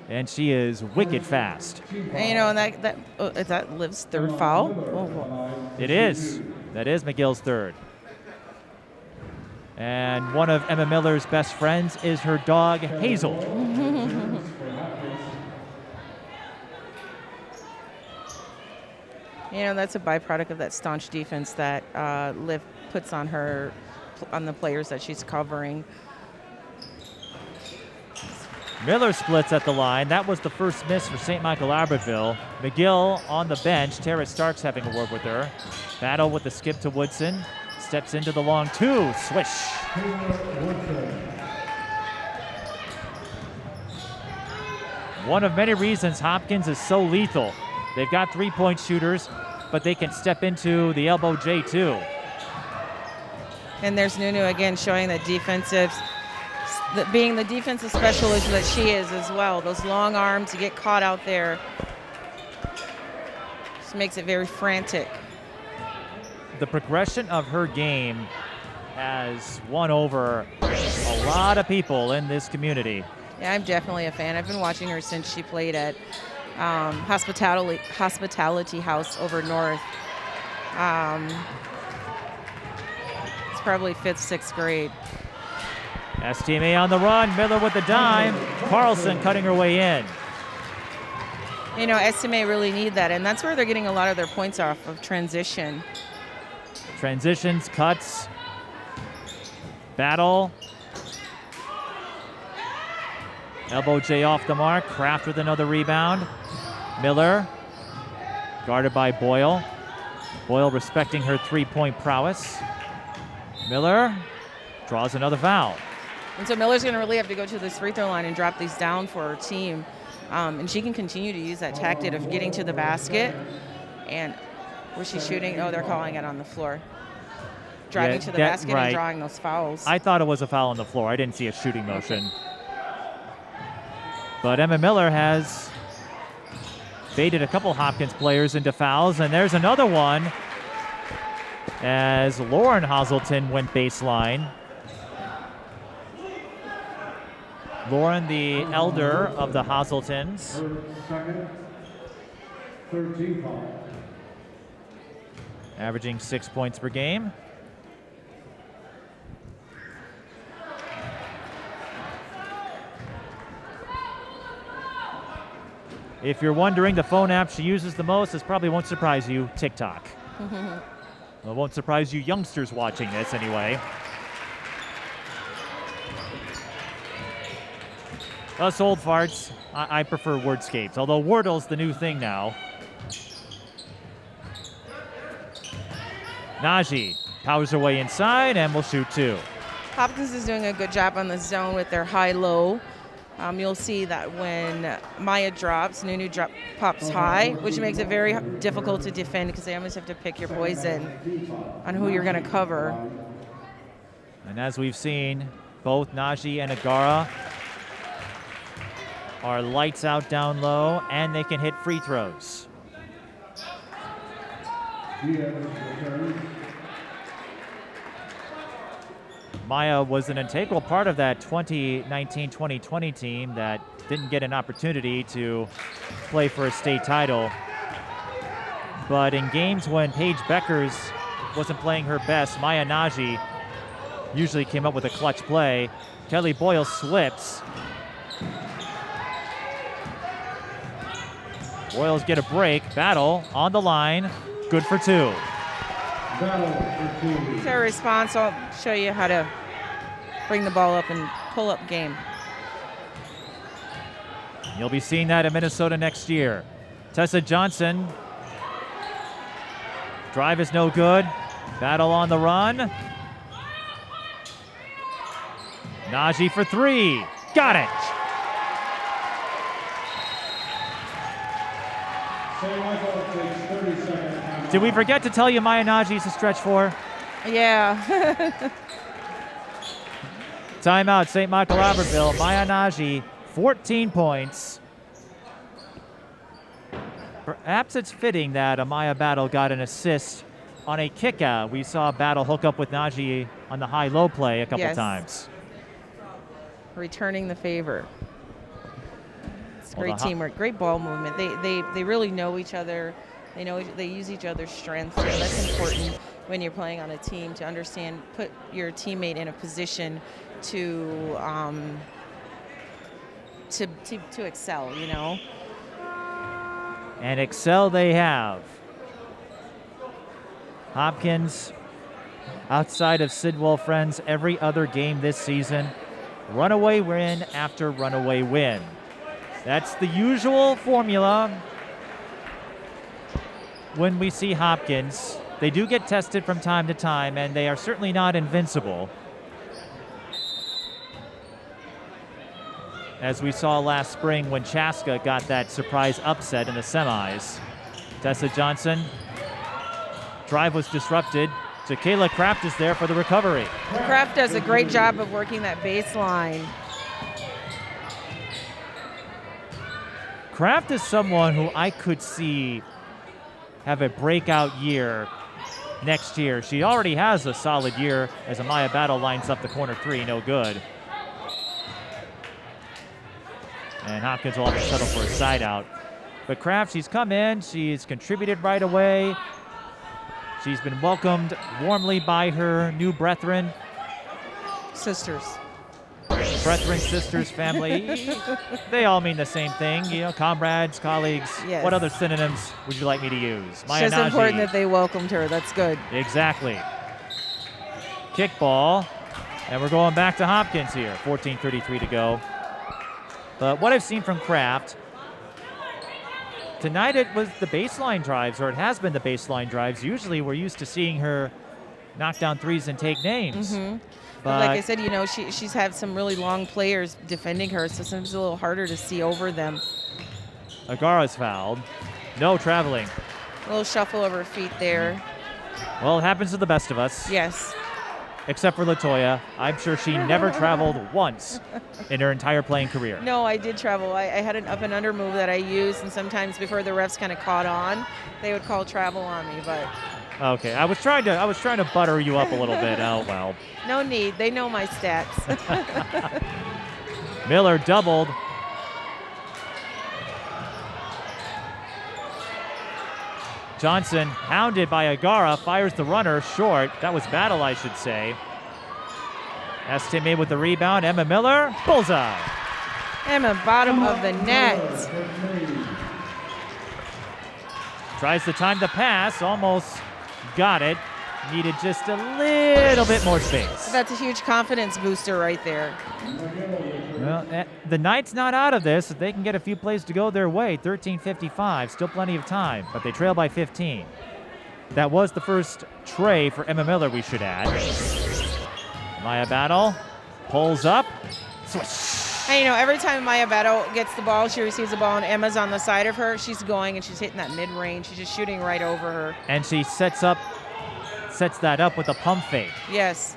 and she is wicked fast. And, you know, and that Liv's third foul. Oh. It is. That is McGill's third. And one of Emma Miller's best friends is her dog, Hazel. You know, that's a byproduct of that staunch defense that Liv puts on the players that she's covering. Miller splits at the line. That was the first miss for St. Michael-Albertville. McGill on the bench. Tara Starks having a word with her. Battle with the skip to Woodson. Steps into the long two. Swish. One of many reasons Hopkins is so lethal. They've got three-point shooters, but they can step into the elbow J too. And there's Nunu again showing that being the defensive specialist that she is as well. Those long arms to get caught out there just makes it very frantic. The progression of her game has won over a lot of people in this community. Yeah, I'm definitely a fan. I've been watching her since she played at Hospitality House over north. It's probably 5th, 6th grade. STMA on the run. Miller with the dime. Carlson cutting her way in. You know, STMA really need that, and that's where they're getting a lot of their points off of transition. Transitions, cuts, battle. Elbow J off the mark. Kraft with another rebound. Miller guarded by Boyle. Boyle respecting her three-point prowess. Miller draws another foul. And so Miller's going to really have to go to this free throw line and drop these down for her team. And she can continue to use that tactic of getting to the basket. And where's she shooting? Oh, they're calling it on the floor. Driving to the basket and drawing those fouls. I thought it was a foul on the floor. I didn't see a shooting motion. Okay. But Emma Miller has baited a couple Hopkins players into fouls, and there's another one as Lauren Hazelton went baseline. Lauren, the elder of the Hazeltons. Averaging 6 points per game. If you're wondering, the phone app she uses the most, this probably won't surprise you, TikTok. Well, it won't surprise you youngsters watching this anyway. Us old farts, I prefer wordscapes, although Wordle's the new thing now. Nnaji powers her way inside and will shoot 2. Hopkins is doing a good job on the zone with their high-low. You'll see that when Maya drops, Nunu pops high, which makes it very difficult to defend because they almost have to pick your poison on who you're going to cover. And as we've seen, both Nnaji and Agara are lights out down low, and they can hit free throws. Maya was an integral part of that 2019-2020 team that didn't get an opportunity to play for a state title. But in games when Paige Beckers wasn't playing her best, Maya Nnaji usually came up with a clutch play. Kelly Boyle slips. Boyles get a break. Battle on the line. Good for 2. It's our response. I'll show you how to bring the ball up and pull up game. You'll be seeing that in Minnesota next year. Tessa Johnson. Drive is no good. Battle on the run. Nnaji for 3. Got it. Did we forget to tell you Maya Nnaji's a stretch 4? Yeah. Timeout, St. Michael-Albertville. Maya Nnaji, 14 points. Perhaps it's fitting that Amaya Battle got an assist on a kick out. We saw Battle hook up with Nnaji on the high-low play a couple times. Returning the favor. It's great teamwork, great ball movement. They really know each other. They use each other's strengths. So that's important when you're playing on a team, to understand, put your teammate in a position to excel, you know. And excel they have. Hopkins, outside of Sidwell Friends, every other game this season, runaway win after runaway win. That's the usual formula when we see Hopkins. They do get tested from time to time, and they are certainly not invincible. As we saw last spring when Chaska got that surprise upset in the semis. Tessa Johnson. Drive was disrupted. Kayla Kraft is there for the recovery. Kraft does a great job of working that baseline. Kraft is someone who I could see have a breakout year next year. She already has a solid year as Amaya Battle lines up the corner 3, no good. And Hopkins will have to settle for a side out. But Kraft, she's come in, she's contributed right away. She's been welcomed warmly by her new brethren. Sisters. Brethren, sisters, family. They all mean the same thing. You know, comrades, colleagues. Yes. What other synonyms would you like me to use? It's just important that they welcomed her. That's good. Exactly. Kickball. And we're going back to Hopkins here. 14:33 to go. But what I've seen from Kraft, tonight it was the baseline drives, or it has been the baseline drives. Usually we're used to seeing her knock down threes and take names. Mm-hmm. But like I said, you know, she's had some really long players defending her, so sometimes it's a little harder to see over them. Agara's fouled. No traveling. A little shuffle of her feet there. Well, it happens to the best of us. Yes. Except for LaToya. I'm sure she never traveled once in her entire playing career. No, I did travel. I had an up and under move that I used, and sometimes before the refs kind of caught on, they would call travel on me, but... Okay, I was trying to butter you up a little bit. Oh, well. No need. They know my stats. Miller doubled. Johnson, hounded by Agara, fires the runner short. That was Battle, I should say. Estimate with the rebound. Emma Miller, bullseye. Emma, bottom of the net. Tries to time the pass, almost got it. needed just a little bit more space. That's a huge confidence booster right there. Well, the Knights not out of this. They can get a few plays to go their way. 13:55, still plenty of time, but they trail by 15. That was the first tray for Emma Miller, we should add. Maya Battle pulls up, swish. And every time Maya Battle gets the ball, she receives the ball, and Emma's on the side of her. She's going and she's hitting that mid-range. She's just shooting right over her. And she sets that up with a pump fake. Yes.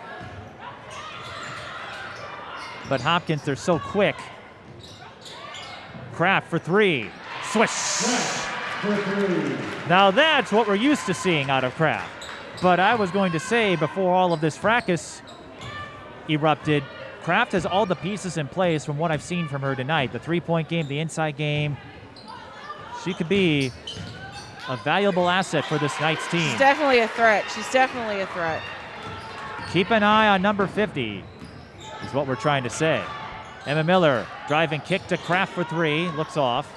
But Hopkins, they're so quick. Kraft for three. Swish. Now that's what we're used to seeing out of Kraft. But I was going to say, before all of this fracas erupted, Kraft has all the pieces in place from what I've seen from her tonight. The three-point game, the inside game. She could be a valuable asset for this Knights team. She's definitely a threat. She's definitely a threat. Keep an eye on number 50 is what we're trying to say. Emma Miller, driving kick to Kraft for three, looks off.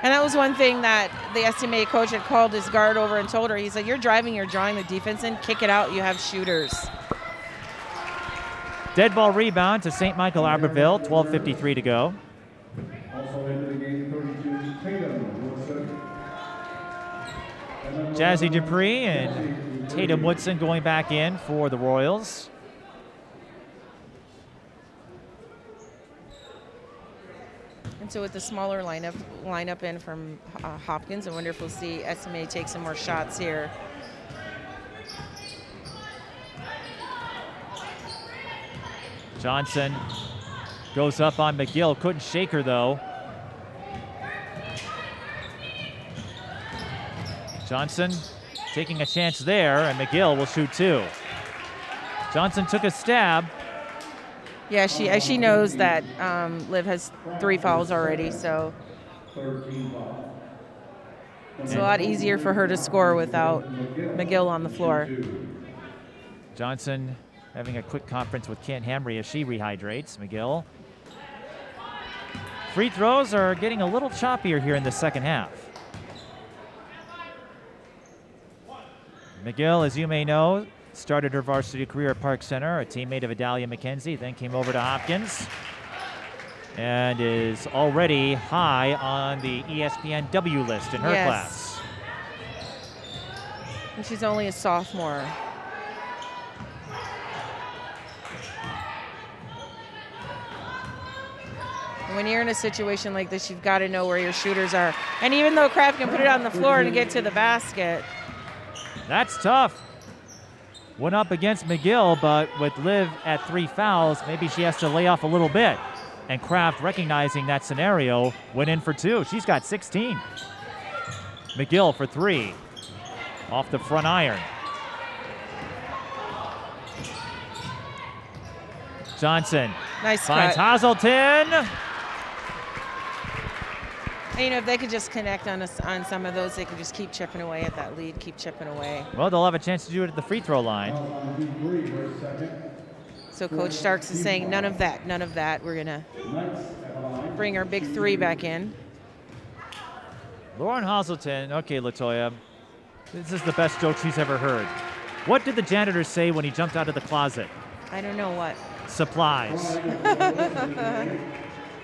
And that was one thing that the STMA coach had called his guard over and told her. He said, you're driving, you're drawing the defense in, kick it out, you have shooters. Dead ball rebound to St. Michael-Albertville, 12:53 to go. Also into the game, 32, Tatum, Woodson. Jazzy Dupree and Tatum Woodson going back in for the Royals. And so with the smaller lineup in from Hopkins, I wonder if we'll see SMA take some more shots here. Johnson goes up on McGill. Couldn't shake her, though. Johnson taking a chance there, and McGill will shoot two. Johnson took a stab. Yeah, she knows that Liv has 3 fouls already, so it's a lot easier for her to score without McGill on the floor. Johnson having a quick conference with Kent Hamry as she rehydrates. McGill. Free throws are getting a little choppier here in the second half. McGill, as you may know, started her varsity career at Park Center, a teammate of Adalia McKenzie, then came over to Hopkins, and is already high on the ESPN W list in her class. And she's only a sophomore. When you're in a situation like this, you've got to know where your shooters are. And even though Kraft can put it on the floor and get to the basket. That's tough. Went up against McGill, but with Liv at 3 fouls, maybe she has to lay off a little bit. And Kraft, recognizing that scenario, went in for 2. She's got 16. McGill for 3. Off the front iron. Johnson. Nice finds cut. Hazelton. And, if they could just connect on some of those, they can just keep chipping away at that lead, keep chipping away. Well, they'll have a chance to do it at the free throw line. So Coach Starks is saying none of that, none of that. We're going to bring our big 3 back in. Lauren Hazelton, okay, LaToya, this is the best joke she's ever heard. What did the janitor say when he jumped out of the closet? I don't know what. Supplies.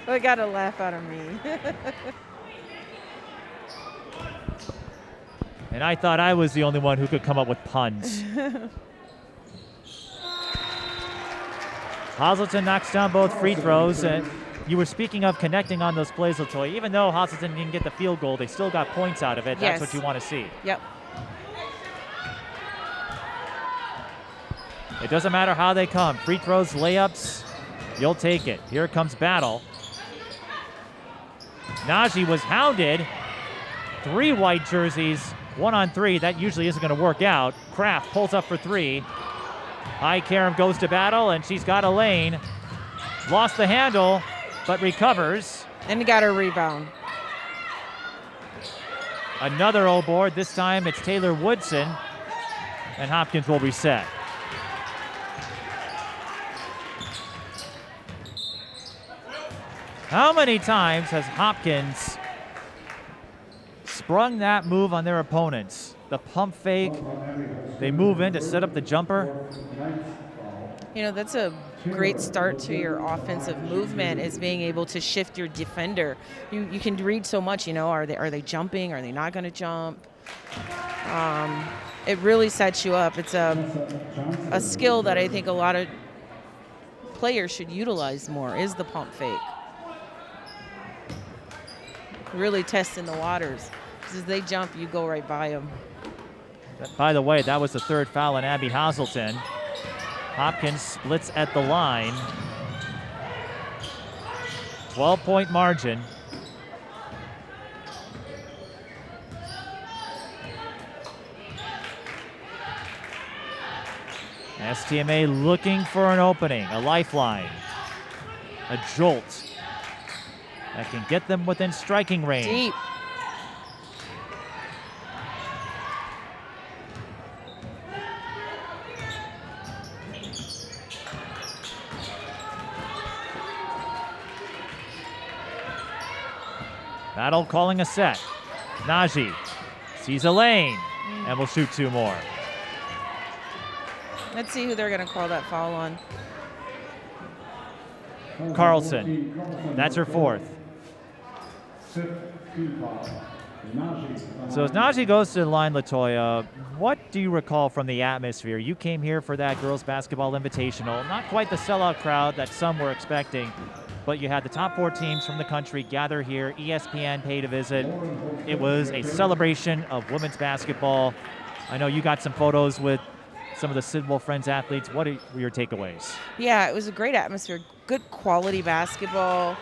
I got a laugh out of me. And I thought I was the only one who could come up with puns. Hazelton knocks down both free throws, and you were speaking of connecting on those plays, LaToya. Even though Hazelton didn't get the field goal, they still got points out of it. That's what you want to see. Yep. It doesn't matter how they come. Free throws, layups, you'll take it. Here comes Battle. Nnaji was hounded. 3 white jerseys, 1-on-3. That usually isn't going to work out. Kraft pulls up for 3. High Karam goes to Battle, and she's got a lane. Lost the handle, but recovers. And got a rebound. Another O board. This time it's Taylor Woodson, and Hopkins will reset. How many times has Hopkins sprung that move on their opponents? The pump fake, They move in to set up the jumper. You know, that's a great start to your offensive movement, is being able to shift your defender. You can read so much, you know, are they jumping? Are they not going to jump? It really sets you up. It's a skill that I think a lot of players should utilize more, is the pump fake. Really testing the waters. Because as they jump, you go right by them. By the way, that was the third foul on Abby Hazelton. Hopkins splits at the line. 12-point margin. STMA looking for an opening, a lifeline, a jolt that can get them within striking range. Deep. Battle calling a set. Nnaji sees a lane and will shoot 2 more. Let's see who they're going to call that foul on. Carlson, that's her 4th. So as Nnaji goes to the line, LaToya, what do you recall from the atmosphere? You came here for that girls basketball invitational. Not quite the sellout crowd that some were expecting, but you had the top 4 teams from the country gather here. ESPN paid a visit. It was a celebration of women's basketball. I know you got some photos with some of the Sidwell Friends athletes. What were your takeaways? Yeah, it was a great atmosphere, good quality basketball.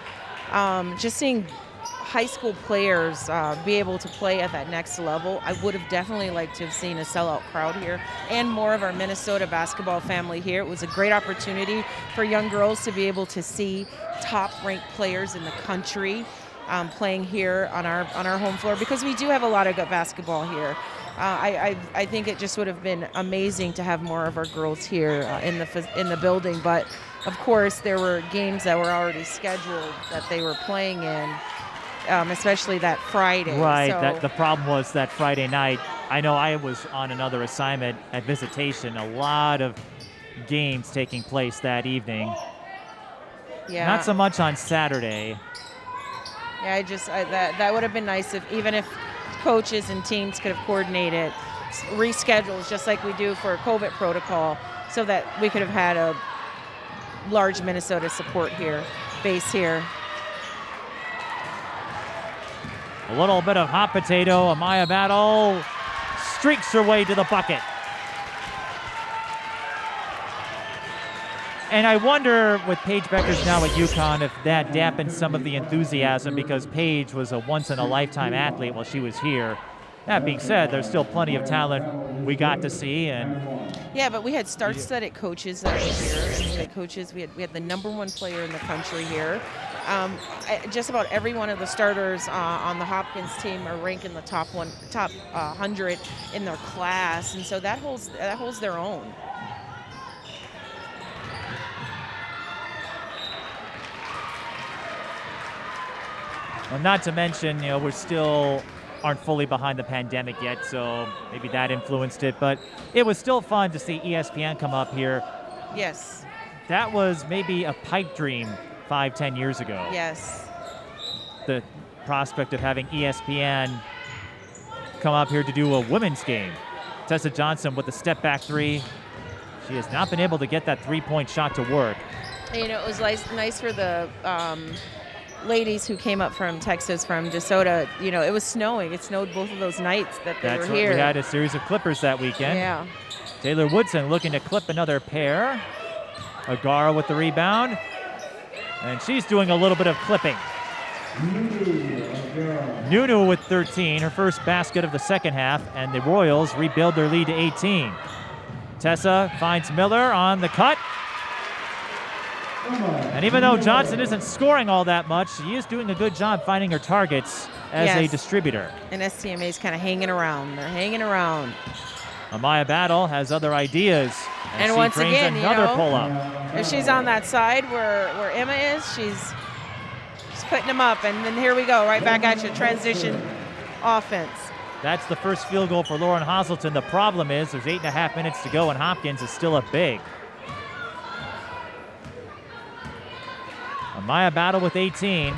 Just seeing high school players be able to play at that next level. I would have definitely liked to have seen a sellout crowd here and more of our Minnesota basketball family here. It was a great opportunity for young girls to be able to see top-ranked players in the country playing here on our home floor, because we do have a lot of good basketball here. I think it just would have been amazing to have more of our girls here in the building. But of course, there were games that were already scheduled that they were playing in, especially that Friday. Right. So, the problem was that Friday night. I know I was on another assignment at visitation. A lot of games taking place that evening. Not so much on Saturday. Yeah, that would have been nice if coaches and teams could have coordinated reschedules just like we do for COVID protocol, so that we could have had a large Minnesota support base here. A little bit of hot potato. Amaya Battle streaks her way to the bucket. And I wonder, with Paige Beckers now at UConn, if that dampened some of the enthusiasm, because Paige was a once-in-a-lifetime athlete while she was here. That being said, there's still plenty of talent we got to see. Yeah, but we had star-studded coaches that were here. We had the #1 player in the country here. Just about every one of the starters on the Hopkins team are ranked in the top 100 in their class, and so that holds their own. Well, not to mention, we still aren't fully behind the pandemic yet, so maybe that influenced it. But it was still fun to see ESPN come up here. Yes. That was maybe a pipe dream 5-10 years ago. Yes. The prospect of having ESPN come up here to do a women's game. Tessa Johnson with the step-back 3. She has not been able to get that 3-point shot to work. It was nice for the ladies who came up from Texas, from DeSoto. It was snowing. It snowed both of those nights that they were here. We had a series of clippers that weekend. Yeah. Taylor Woodson looking to clip another pair. Agara with the rebound. And she's doing a little bit of clipping. Nunu with 13, her first basket of the second half, and the Royals rebuild their lead to 18. Tessa finds Miller on the cut. And even though Johnson isn't scoring all that much, she is doing a good job finding her targets as a distributor. And STMA's kind of hanging around. They're hanging around. Amaya Battle has other ideas. And she once brings again, another pull-up. If she's on that side where Emma is, she's putting them up. And then here we go, right back at you, transition offense. That's the first field goal for Lauren Hazelton. The problem is there's 8.5 minutes to go, and Hopkins is still up big. Amaya Battle with 18.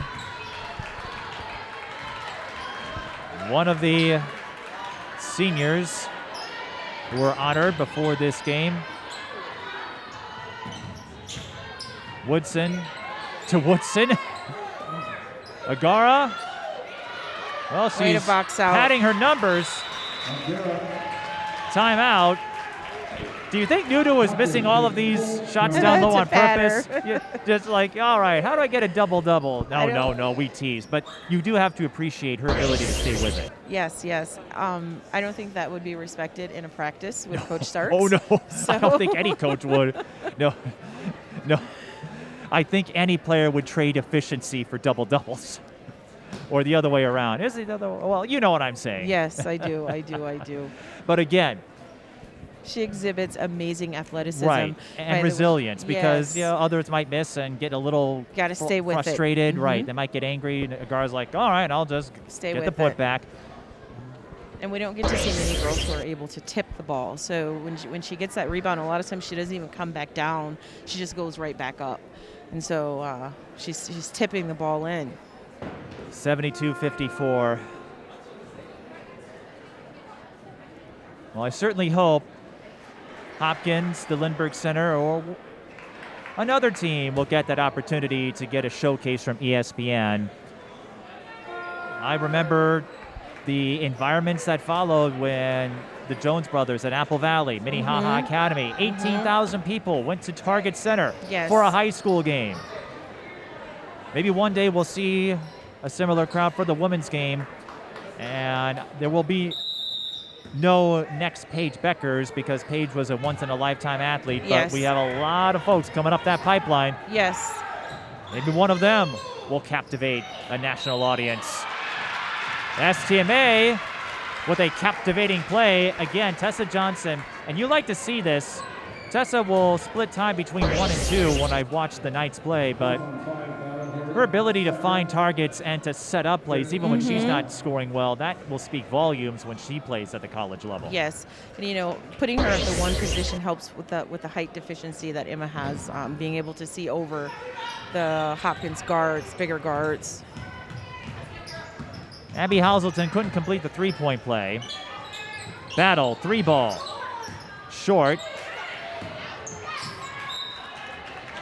One of the seniors who were honored before this game. Woodson to Woodson. Agara. Well, Way she's to box out. padding her numbers. Timeout. Do you think Nunu was missing all of these shots down low To on pad purpose? her. Yeah, just like, all right, how do I get a double-double? I No, don't- we tease. But you do have to appreciate her ability to stay with it. Yes, yes. I don't think that would be respected in a practice with Coach Starks. Oh, no. I don't So- think any coach would. No. I think any player would trade efficiency for double-doubles. Or the other way around. Is it the other? Well, you know what I'm saying. Yes, I do. I do. But again, She exhibits amazing athleticism. right, and resilience, because yes. others might miss and get a little Gotta stay with it. frustrated. Right, Mhm. they might get angry. And Agara's like, all right, I'll just Stay get the with it. putback. And we don't get to see many girls who are able to tip the ball. So when she gets that rebound, a lot of times she doesn't even come back down. She just goes right back up. And so she's tipping the ball in. 72-54. Well, I certainly hope Hopkins, the Lindbergh Center, or another team will get that opportunity to get a showcase from ESPN. I remember the environments that followed when the Jones brothers at Apple Valley, Minnehaha Academy, 18,000 people went to Target Center Yes. for a high school game. Maybe one day we'll see a similar crowd for the women's game, and there will be no next Paige Beckers because Paige was a once-in-a-lifetime athlete, Yes. but we have a lot of folks coming up that pipeline. Yes. Maybe one of them will captivate a national audience. STMA with a captivating play. Again, Tessa Johnson, and you like to see this. Tessa will split time between 1 and 2 when I watch the Knights play, but her ability to find targets and to set up plays, even when she's not scoring well, that will speak volumes when she plays at the college level. Yes, and putting her at the one position helps with the height deficiency that Emma has, being able to see over the Hopkins guards, bigger guards. Abby Hazelton couldn't complete the three-point play. Battle, 3-ball, short.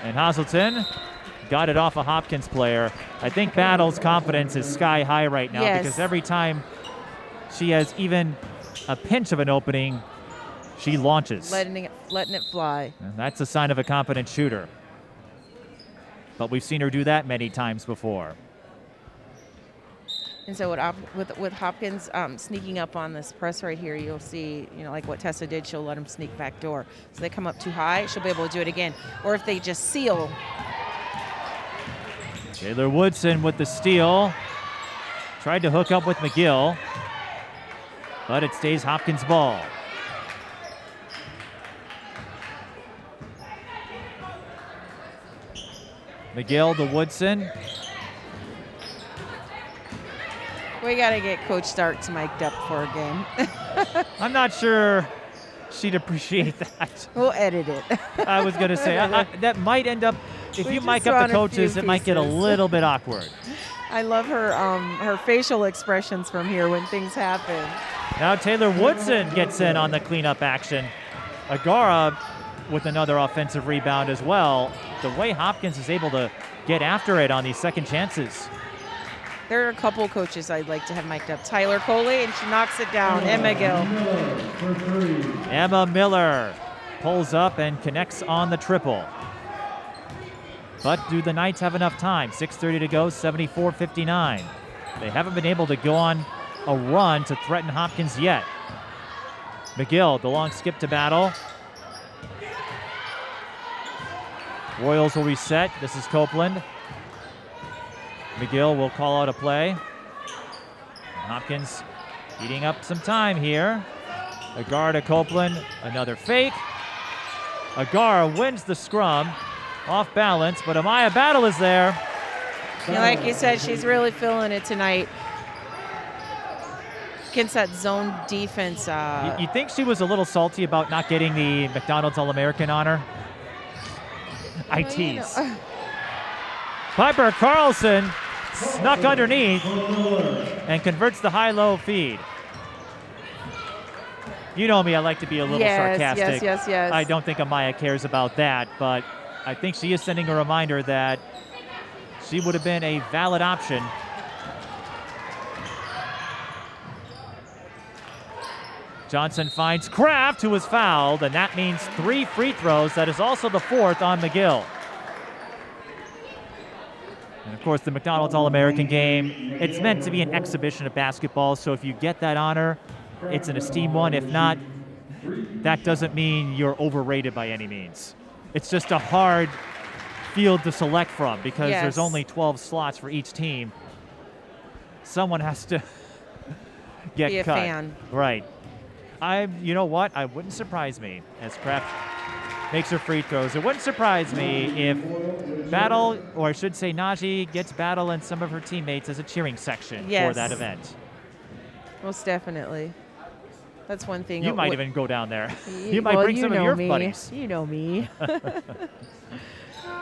And Hazelton got it off a Hopkins player. I think Battle's confidence is sky high right now Yes. because every time she has even a pinch of an opening, she launches. Letting it fly. And that's a sign of a confident shooter. But we've seen her do that many times before. And so with Hopkins sneaking up on this press right here, you'll see, like what Tessa did, she'll let them sneak back door. So they come up too high, she'll be able to do it again. Or if they just seal. Taylor Woodson with the steal. Tried to hook up with McGill, but it stays Hopkins' ball. McGill to Woodson. We got to get Coach Starks mic'd up for a game. I'm not sure she'd appreciate that. We'll edit it. I was going to say, that might end up, if We you just mic throw up on the a few coaches, it might get a pieces. little bit awkward. I love her facial expressions from here when things happen. Now Taylor Woodson gets in on the cleanup action. Agara with another offensive rebound as well. The way Hopkins is able to get after it on these second chances. There are a couple coaches I'd like to have mic'd up. Tyler Coley, and she knocks it down. And McGill. For three. Emma Miller pulls up and connects on the triple. But do the Knights have enough time? 6:30 to go, 74-59. They haven't been able to go on a run to threaten Hopkins yet. McGill, the long skip to Battle. Royals will reset. This is Copeland. McGill will call out a play. Hopkins eating up some time here. Agara to Copeland, another fake. Agara wins the scrum, off balance, but Amaya Battle is there. Like you said, she's really feeling it tonight. against that zone defense. You think she was a little salty about not getting the McDonald's All-American honor? I tease. Piper Carlson snuck underneath and converts the high-low feed. You know me, I like to be a little sarcastic. Yes. I don't think Amaya cares about that, but I think she is sending a reminder that she would have been a valid option. Johnson finds Kraft, who was fouled, and that means 3 free throws. That is also the 4th on McGill. And, of course, the McDonald's All-American game, it's meant to be an exhibition of basketball, so if you get that honor, it's an esteemed one. If not, that doesn't mean you're overrated by any means. It's just a hard field to select from because there's only 12 slots for each team. Someone has to get Be a cut. fan. Right. You know what? I wouldn't surprise me as Kraft makes her free throws. It wouldn't surprise me if Battle, or I should say Nnaji, gets Battle and some of her teammates as a cheering section for that event. Most definitely. That's one thing. You might even go down there. You might bring some of your buddies. You know me.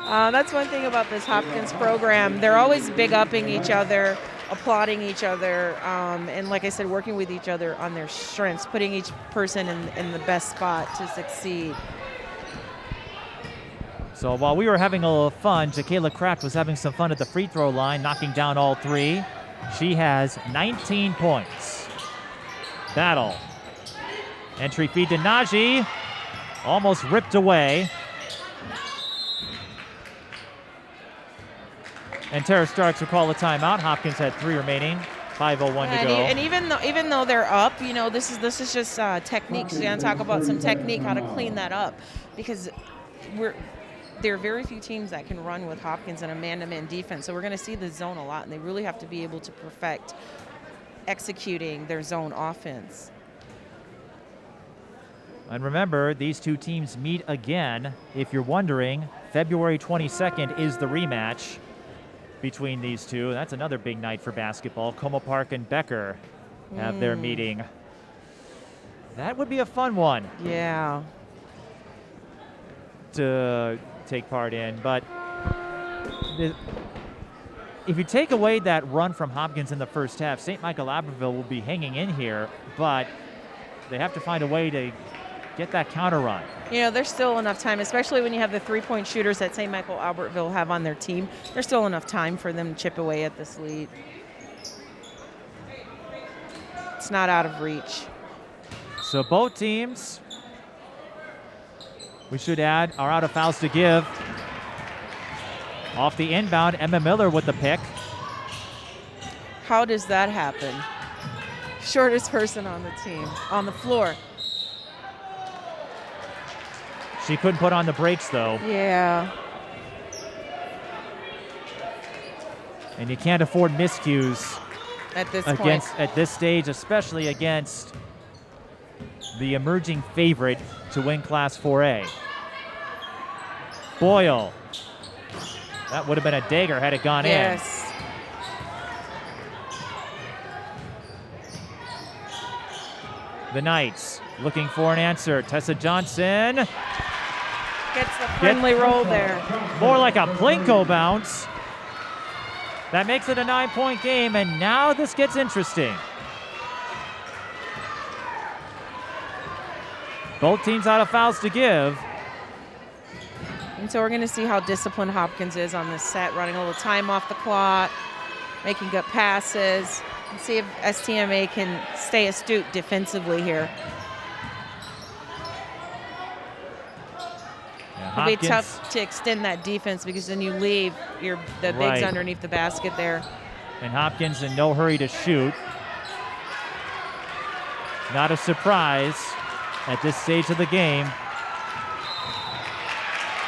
That's one thing about this Hopkins program. They're always big-upping each other, applauding each other, and like I said, working with each other on their strengths, putting each person in the best spot to succeed. So while we were having a little fun, Jakayla Kraft was having some fun at the free throw line, knocking down all 3. She has 19 points. Battle. Entry feed to Nnaji. Almost ripped away. And Tara Starks will call a timeout. Hopkins had 3 remaining. 5:01 to go. And even though they're up, you know, this is just techniques. We're gonna talk about some technique, how to clean that up, because there are very few teams that can run with Hopkins in a man-to-man defense. So we're going to see the zone a lot, and they really have to be able to perfect executing their zone offense. And remember, these two teams meet again. If you're wondering, February 22nd is the rematch between these two. That's another big night for basketball. Como Park and Becker have their meeting. That would be a fun one. Yeah. To take part in, but if you take away that run from Hopkins in the first half, St. Michael-Albertville will be hanging in here, but they have to find a way to get that counter run. You know, there's still enough time, especially when you have the 3-point shooters that St. Michael-Albertville have on their team. There's still enough time for them to chip away at this lead. It's not out of reach. So both teams, we should add, are out of fouls to give. Off the inbound, Emma Miller with the pick. How does that happen? Shortest person on the team, on the floor. She couldn't put on the brakes, though. Yeah. And you can't afford miscues At this point. At this stage, especially against the emerging favorite to win Class 4A. Boyle. That would have been a dagger had it gone in. Yes. The Knights looking for an answer. Tessa Johnson. Gets the friendly roll there. More like a Plinko bounce. That makes it a 9-point game, and now this gets interesting. Both teams out of fouls to give. And so we're going to see how disciplined Hopkins is on this set, running a little time off the clock, making good passes, and see if STMA can stay astute defensively here. It'll be tough to extend that defense because then you leave the bigs underneath the basket there. And Hopkins in no hurry to shoot. Not a surprise at this stage of the game.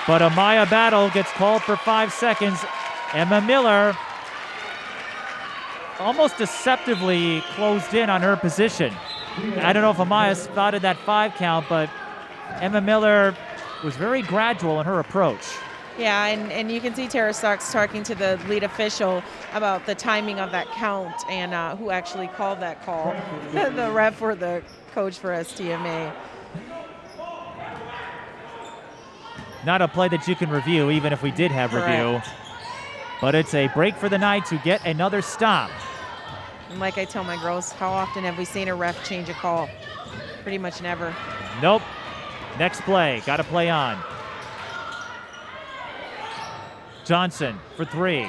But Amaya Battle gets called for 5 seconds. Emma Miller almost deceptively closed in on her position. I don't know if Amaya spotted that 5 count, but Emma Miller was very gradual in her approach. Yeah, and you can see Tara Starks talking to the lead official about the timing of that count and who actually called that call, the ref or the coach for STMA. Not a play that you can review, even if we did have review. But it's a break for the Knights, who get another stop. And like I tell my girls, how often have we seen a ref change a call? Pretty much never. Nope. Next play, got to play on. Johnson for 3.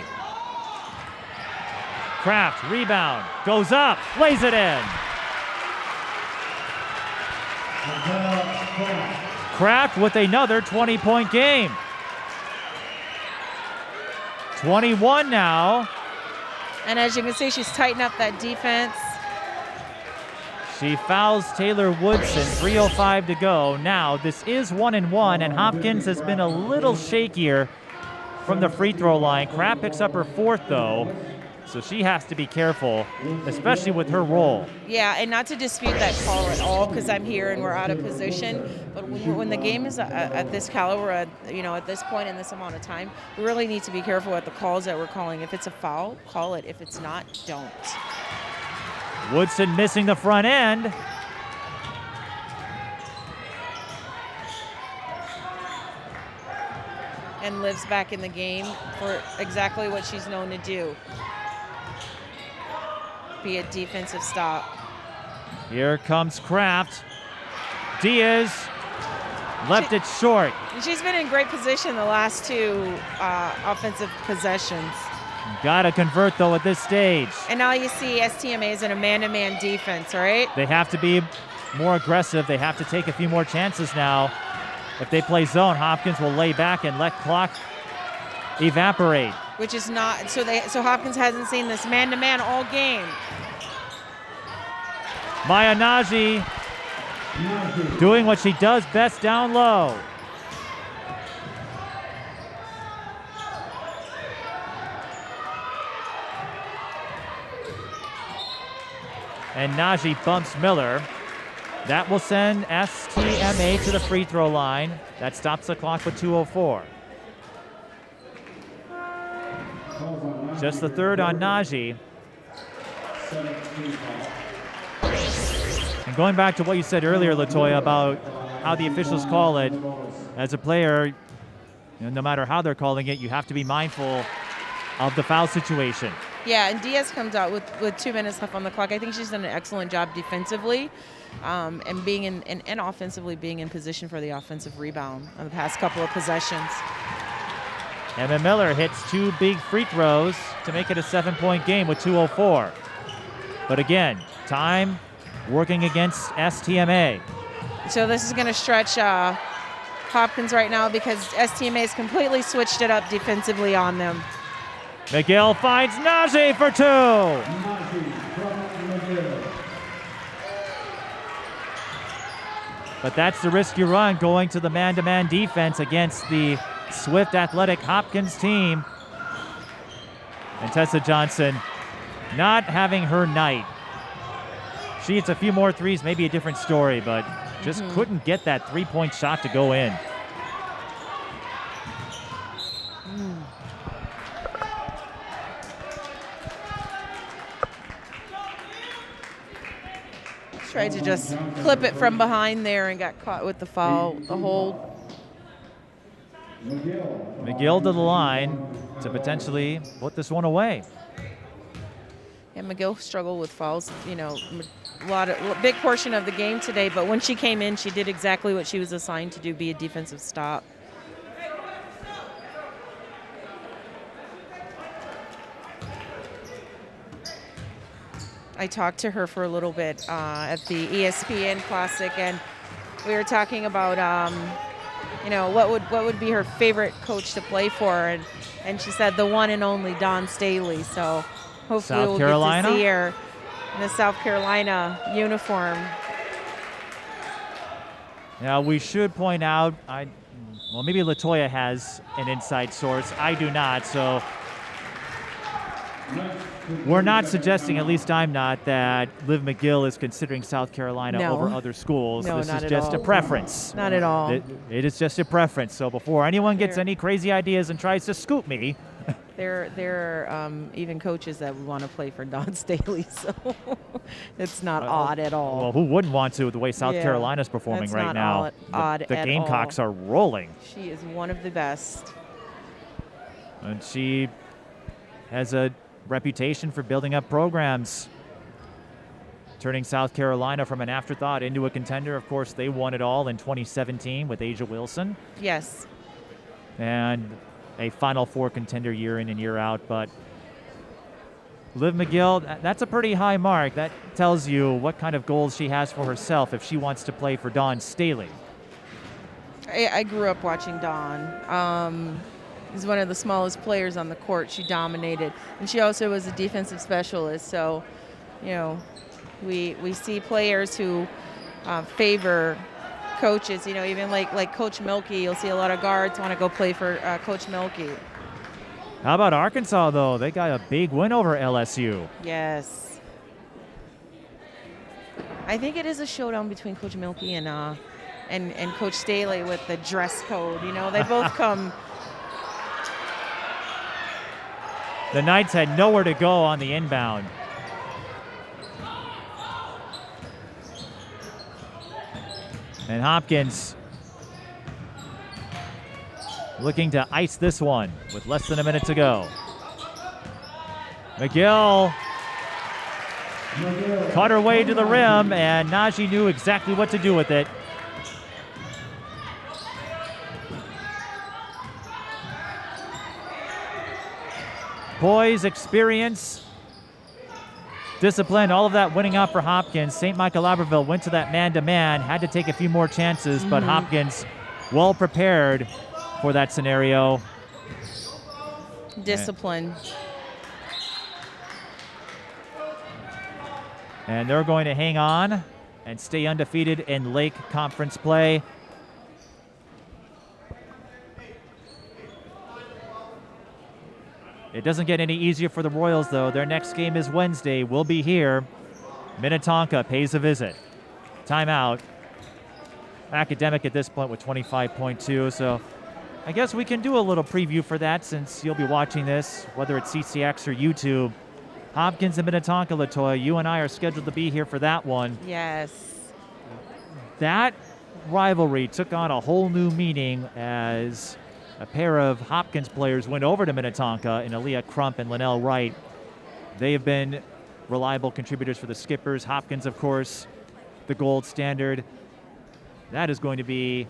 Kraft, rebound, goes up, lays it in. Kraft with another 20-point game. 21 now. And as you can see, she's tightened up that defense. She fouls Taylor Woodson, 3:05 to go. Now, this is 1-1, and Hopkins has been a little shakier from the free throw line. Kraft picks up her 4th, though, so she has to be careful, especially with her role. Yeah, and not to dispute that call at all, because I'm here and we're out of position. But when the game is at this caliber, at this point in this amount of time, we really need to be careful with the calls that we're calling. If it's a foul, call it. If it's not, don't. Woodson missing the front end. And lives back in the game for exactly what she's known to do. Be a defensive stop. Here comes Kraft. Diaz left it short. She's been in great position the last 2 offensive possessions. Got to convert, though, at this stage. And now you see STMA is in a man-to-man defense, right? They have to be more aggressive. They have to take a few more chances now. If they play zone, Hopkins will lay back and let clock evaporate. Which is not, so Hopkins hasn't seen this man-to-man all game. Maya Nnaji doing what she does best down low. And Nnaji bumps Miller. That will send STMA to the free throw line. That stops the clock with 2:04. Just the 3rd on Nnaji. And going back to what you said earlier, LaToya, about how the officials call it, as a player, no matter how they're calling it, you have to be mindful of the foul situation. Yeah, and Diaz comes out with 2 minutes left on the clock. I think she's done an excellent job defensively, and being and offensively being in position for the offensive rebound on the past couple of possessions. Emma Miller hits 2 big free throws to make it a 7-point game with 2:04. But again, time working against STMA. So this is going to stretch Hopkins right now because STMA has completely switched it up defensively on them. McGill finds Nnaji for 2. But that's the risk you run going to the man-to-man defense against the swift, athletic Hopkins team. And Tessa Johnson not having her night. She hits a few more threes, maybe a different story, but just couldn't get that 3-point shot to go in. Tried to just clip it from behind there and got caught with the foul, the hold. McGill to the line to potentially put this one away. And McGill struggled with fouls, big portion of the game today, but when she came in, she did exactly what she was assigned to do, be a defensive stop. I talked to her for a little bit at the ESPN Classic, and we were talking about, what would be her favorite coach to play for, and she said the one and only Dawn Staley. So hopefully we'll get to see her in the South Carolina uniform. Now we should point out, maybe LaToya has an inside source. I do not, so we're not suggesting, at least I'm not, that Liv McGill is considering South Carolina No. over other schools. No, This not is at just a all. preference. Not at all. It is just a preference. So before anyone gets Fair. any crazy ideas and tries to scoop me, There are even coaches that want to play for Dawn Staley, so it's not odd at all. well, who wouldn't want to, the way South Yeah, Carolina's performing that's right not now? odd The at Gamecocks all. are rolling. She is one of the best. And she has a reputation for building up programs, turning South Carolina from an afterthought into a contender. Of course, they won it all in 2017 with Asia Wilson. Yes. And a Final Four contender year in and year out. But Liv McGill, that's a pretty high mark. That tells you what kind of goals she has for herself if she wants to play for Dawn Staley. I grew up watching Dawn. She's one of the smallest players on the court. She dominated. And she also was a defensive specialist. So, you know, we see players who favor coaches, you know, even like Coach Milky. You'll see a lot of guards want to go play for Coach Milky. How about Arkansas, though? They got a big win over LSU. Yes. I think it is a showdown between Coach Milky and Coach Staley with the dress code. You know, they both come. The Knights had nowhere to go on the inbound. And Hopkins looking to ice this one with less than a minute to go. McGill caught her way to the rim, and Nnaji knew exactly what to do with it. Poise, experience, discipline, all of that winning out for Hopkins. St. Michael-Albertville went to that man-to-man, had to take a few more chances, but Hopkins well prepared for that scenario. Discipline. And they're going to hang on and stay undefeated in Lake Conference play. It doesn't get any easier for the Royals, though. Their next game is Wednesday. We'll be here. Minnetonka pays a visit. Timeout. Academic at this point with 25.2, so I guess we can do a little preview for that since you'll be watching this, whether it's CCX or YouTube. Hopkins and Minnetonka, LaToya, you and I are scheduled to be here for that one. Yes. That rivalry took on a whole new meaning as a pair of Hopkins players went over to Minnetonka in Aaliyah Crump and Linnell Wright. They have been reliable contributors for the Skippers. Hopkins, of course, the gold standard. That is going to be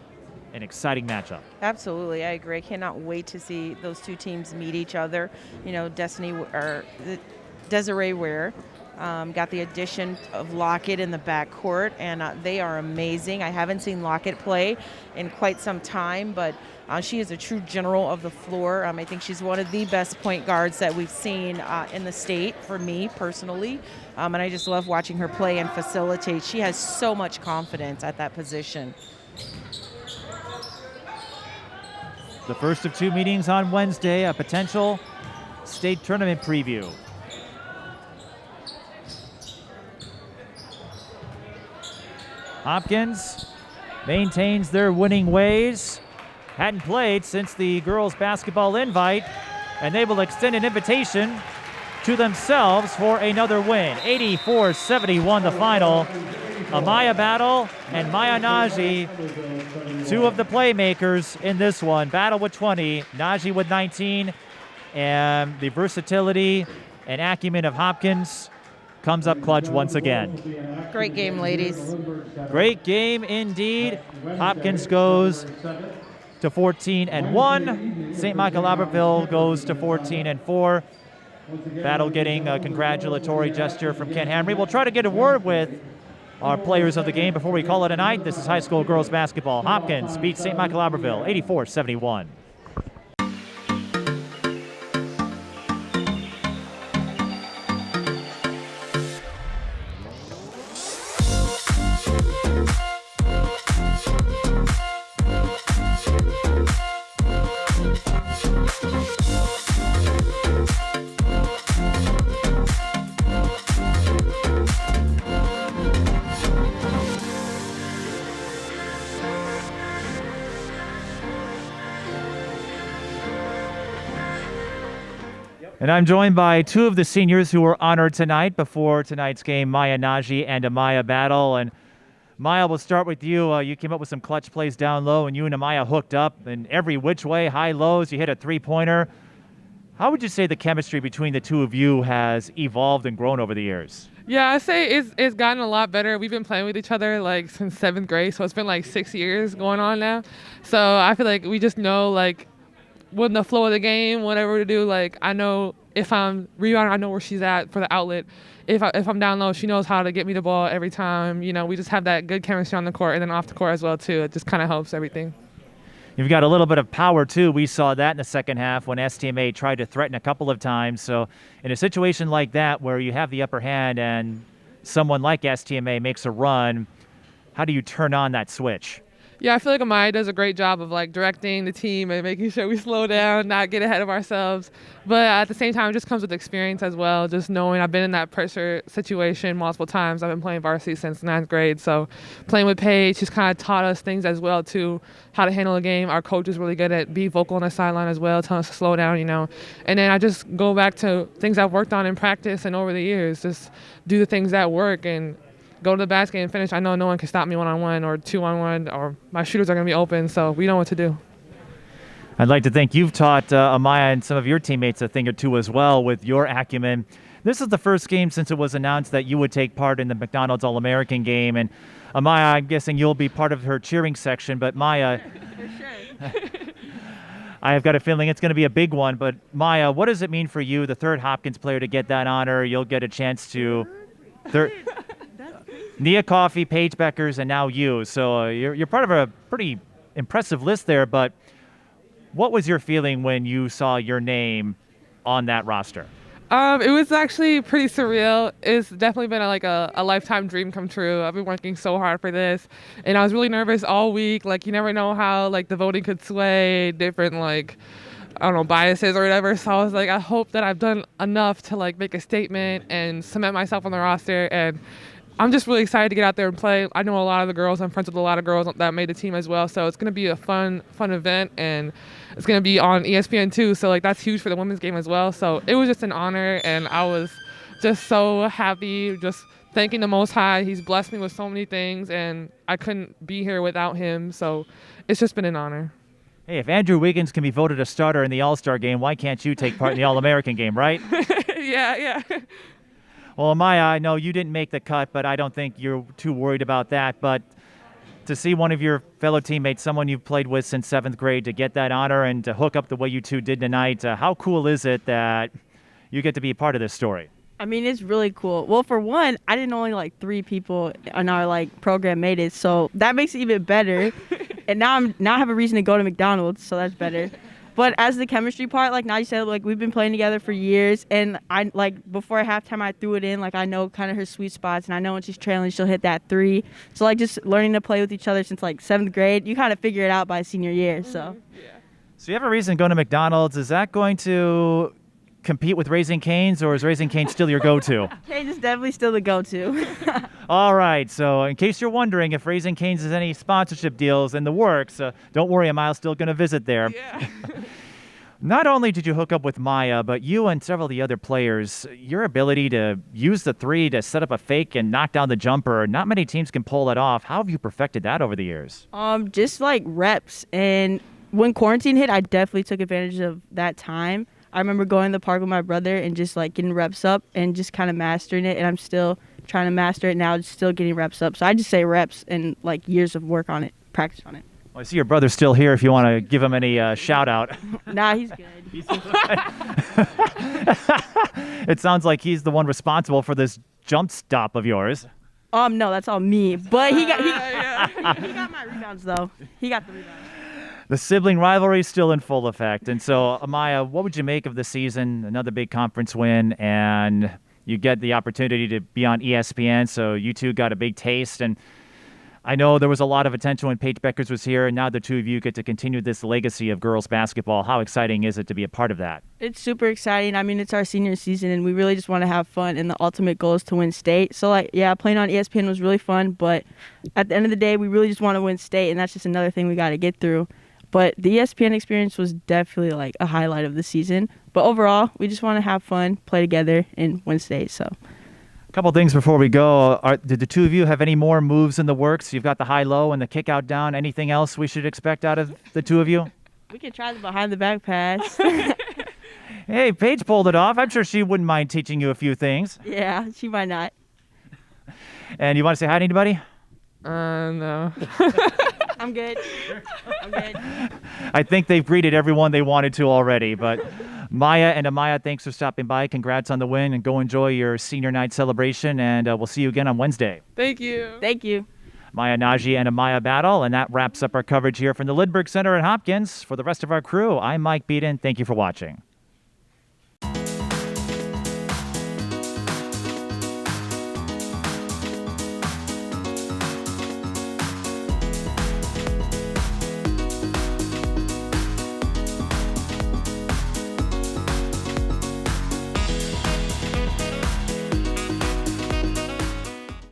an exciting matchup. Absolutely, I agree. I cannot wait to see those two teams meet each other. You know, Desiree Ware got the addition of Lockett in the backcourt, and they are amazing. I haven't seen Lockett play in quite some time, but she is a true general of the floor. I think she's one of the best point guards that we've seen in the state, for me personally, and I just love watching her play and facilitate. She has so much confidence at that position. The first of two meetings on Wednesday, a potential state tournament preview. Hopkins maintains their winning ways. Hadn't played since the girls' basketball invite, and they will extend an invitation to themselves for another win. 84-71 the final. Amaya Battle and Maya Nnaji, two of the playmakers in this one. Battle with 20, Nnaji with 19, and the versatility and acumen of Hopkins comes up clutch once again. Great game, ladies. Great game indeed. Hopkins goes to 14-1. St. Michael-Albertville goes to 14-4. Battle getting a congratulatory gesture from Ken Henry. We'll try to get a word with our players of the game before we call it a night. This is high school girls basketball. Hopkins beats St. Michael-Albertville 84-71. And I'm joined by two of the seniors who were honored tonight before tonight's game, Maya Nnaji and Amaya Battle. And Maya, we'll start with you. You came up with some clutch plays down low, and you and Amaya hooked up in every which way, high lows. You hit a three-pointer. How would you say the chemistry between the two of you has evolved and grown over the years? Yeah, I'd say it's gotten a lot better. We've been playing with each other like since 7th grade, so it's been like 6 years going on now. So I feel like we just know like when the flow of the game, whatever to do. Like I know if I'm rebounding, I know where she's at for the outlet. If I'm down low, she knows how to get me the ball every time. You know, we just have that good chemistry on the court and then off the court as well too. It just kind of helps everything. You've got a little bit of power, too. We saw that in the second half when STMA tried to threaten a couple of times. So in a situation like that where you have the upper hand and someone like STMA makes a run, how do you turn on that switch? Yeah, I feel like Amaya does a great job of like directing the team and making sure we slow down, not get ahead of ourselves. But at the same time, it just comes with experience as well. Just knowing I've been in that pressure situation multiple times. I've been playing varsity since 9th grade. So playing with Paige, she's kind of taught us things as well too, how to handle a game. Our coach is really good at being vocal on the sideline as well, telling us to slow down, you know. And then I just go back to things I've worked on in practice and over the years. Just do the things that work and go to the basket and finish. I know no one can stop me one-on-one or two-on-one, or my shooters are going to be open, so we know what to do. I'd like to think you've taught Amaya and some of your teammates a thing or two as well with your acumen. This is the first game since it was announced that you would take part in the McDonald's All-American game. And Amaya, I'm guessing you'll be part of her cheering section, but Maya, I've got a feeling it's going to be a big one. But Maya, what does it mean for you, the third Hopkins player, to get that honor? You'll get a chance to... Nia Coffey, Paige Beckers, and now you. So you're part of a pretty impressive list there, but what was your feeling when you saw your name on that roster? It was actually pretty surreal. It's definitely been a lifetime dream come true. I've been working so hard for this, and I was really nervous all week. Like, you never know how like the voting could sway different like, I don't know, biases or whatever. So I was like, I hope that I've done enough to like make a statement and cement myself on the roster. And I'm just really excited to get out there and play. I know a lot of the girls. I'm friends with a lot of girls that made the team as well. So it's going to be a fun event, and it's going to be on ESPN too. So like that's huge for the women's game as well. So it was just an honor, and I was just so happy, just thanking the Most High. He's blessed me with so many things, and I couldn't be here without him. So it's just been an honor. Hey, if Andrew Wiggins can be voted a starter in the All-Star game, why can't you take part in the All-American game, right? Yeah. Well, Maya, I know you didn't make the cut, but I don't think you're too worried about that. But to see one of your fellow teammates, someone you've played with since 7th grade, to get that honor and to hook up the way you two did tonight, how cool is it that you get to be a part of this story? I mean, it's really cool. Well, for one, I didn't only like 3 people in our like program made it, so that makes it even better. And now I have a reason to go to McDonald's, so that's better. But as the chemistry part, like Nnaji said, like we've been playing together for years, and I like before halftime I threw it in, like I know kind of her sweet spots, and I know when she's trailing she'll hit that 3. So like just learning to play with each other since like 7th grade, you kind of figure it out by senior year. So. Yeah. So you have a reason to go to McDonald's. Is that going to compete with Raising Cane's, or is Raising Cane's still your go-to? Cane's is definitely still the go-to. All right, so in case you're wondering if Raising Cane's has any sponsorship deals in the works, don't worry, Amaya's still going to visit there. Yeah. Not only did you hook up with Maya, but you and several of the other players, your ability to use the 3 to set up a fake and knock down the jumper, not many teams can pull that off. How have you perfected that over the years? Just like reps, and when quarantine hit, I definitely took advantage of that time. I remember going to the park with my brother and just like getting reps up and just kind of mastering it, and I'm still trying to master it now, just still getting reps up. So I just say reps and like years of work on it, practice on it. Well, I see your brother's still here if you want to give him any shout out. Nah, he's good. It sounds like he's the one responsible for this jump stop of yours. No, that's all me. But he got my rebounds though. He got the rebounds. The sibling rivalry is still in full effect. And so, Amaya, what would you make of the season? Another big conference win, and you get the opportunity to be on ESPN, so you two got a big taste. And I know there was a lot of attention when Paige Beckers was here, and now the two of you get to continue this legacy of girls basketball. How exciting is it to be a part of that? It's super exciting. I mean, it's our senior season, and we really just want to have fun, and the ultimate goal is to win state. So, playing on ESPN was really fun, but at the end of the day, we really just want to win state, and that's just another thing we got to get through. But the ESPN experience was definitely like a highlight of the season. But overall, we just want to have fun, play together, and win states. So. A couple things before we go. Did the two of you have any more moves in the works? You've got the high-low and the kick-out down. Anything else we should expect out of the two of you? We can try the behind-the-back pass. Hey, Paige pulled it off. I'm sure she wouldn't mind teaching you a few things. Yeah, she might not. And you want to say hi to anybody? No. I'm good. I'm good. I think they've greeted everyone they wanted to already. But Maya and Amaya, thanks for stopping by. Congrats on the win, and go enjoy your senior night celebration. And we'll see you again on Wednesday. Thank you. Thank you. Maya Nnaji and Amaya Battle. And that wraps up our coverage here from the Lindbergh Center in Hopkins. For the rest of our crew, I'm Mike Peden. Thank you for watching.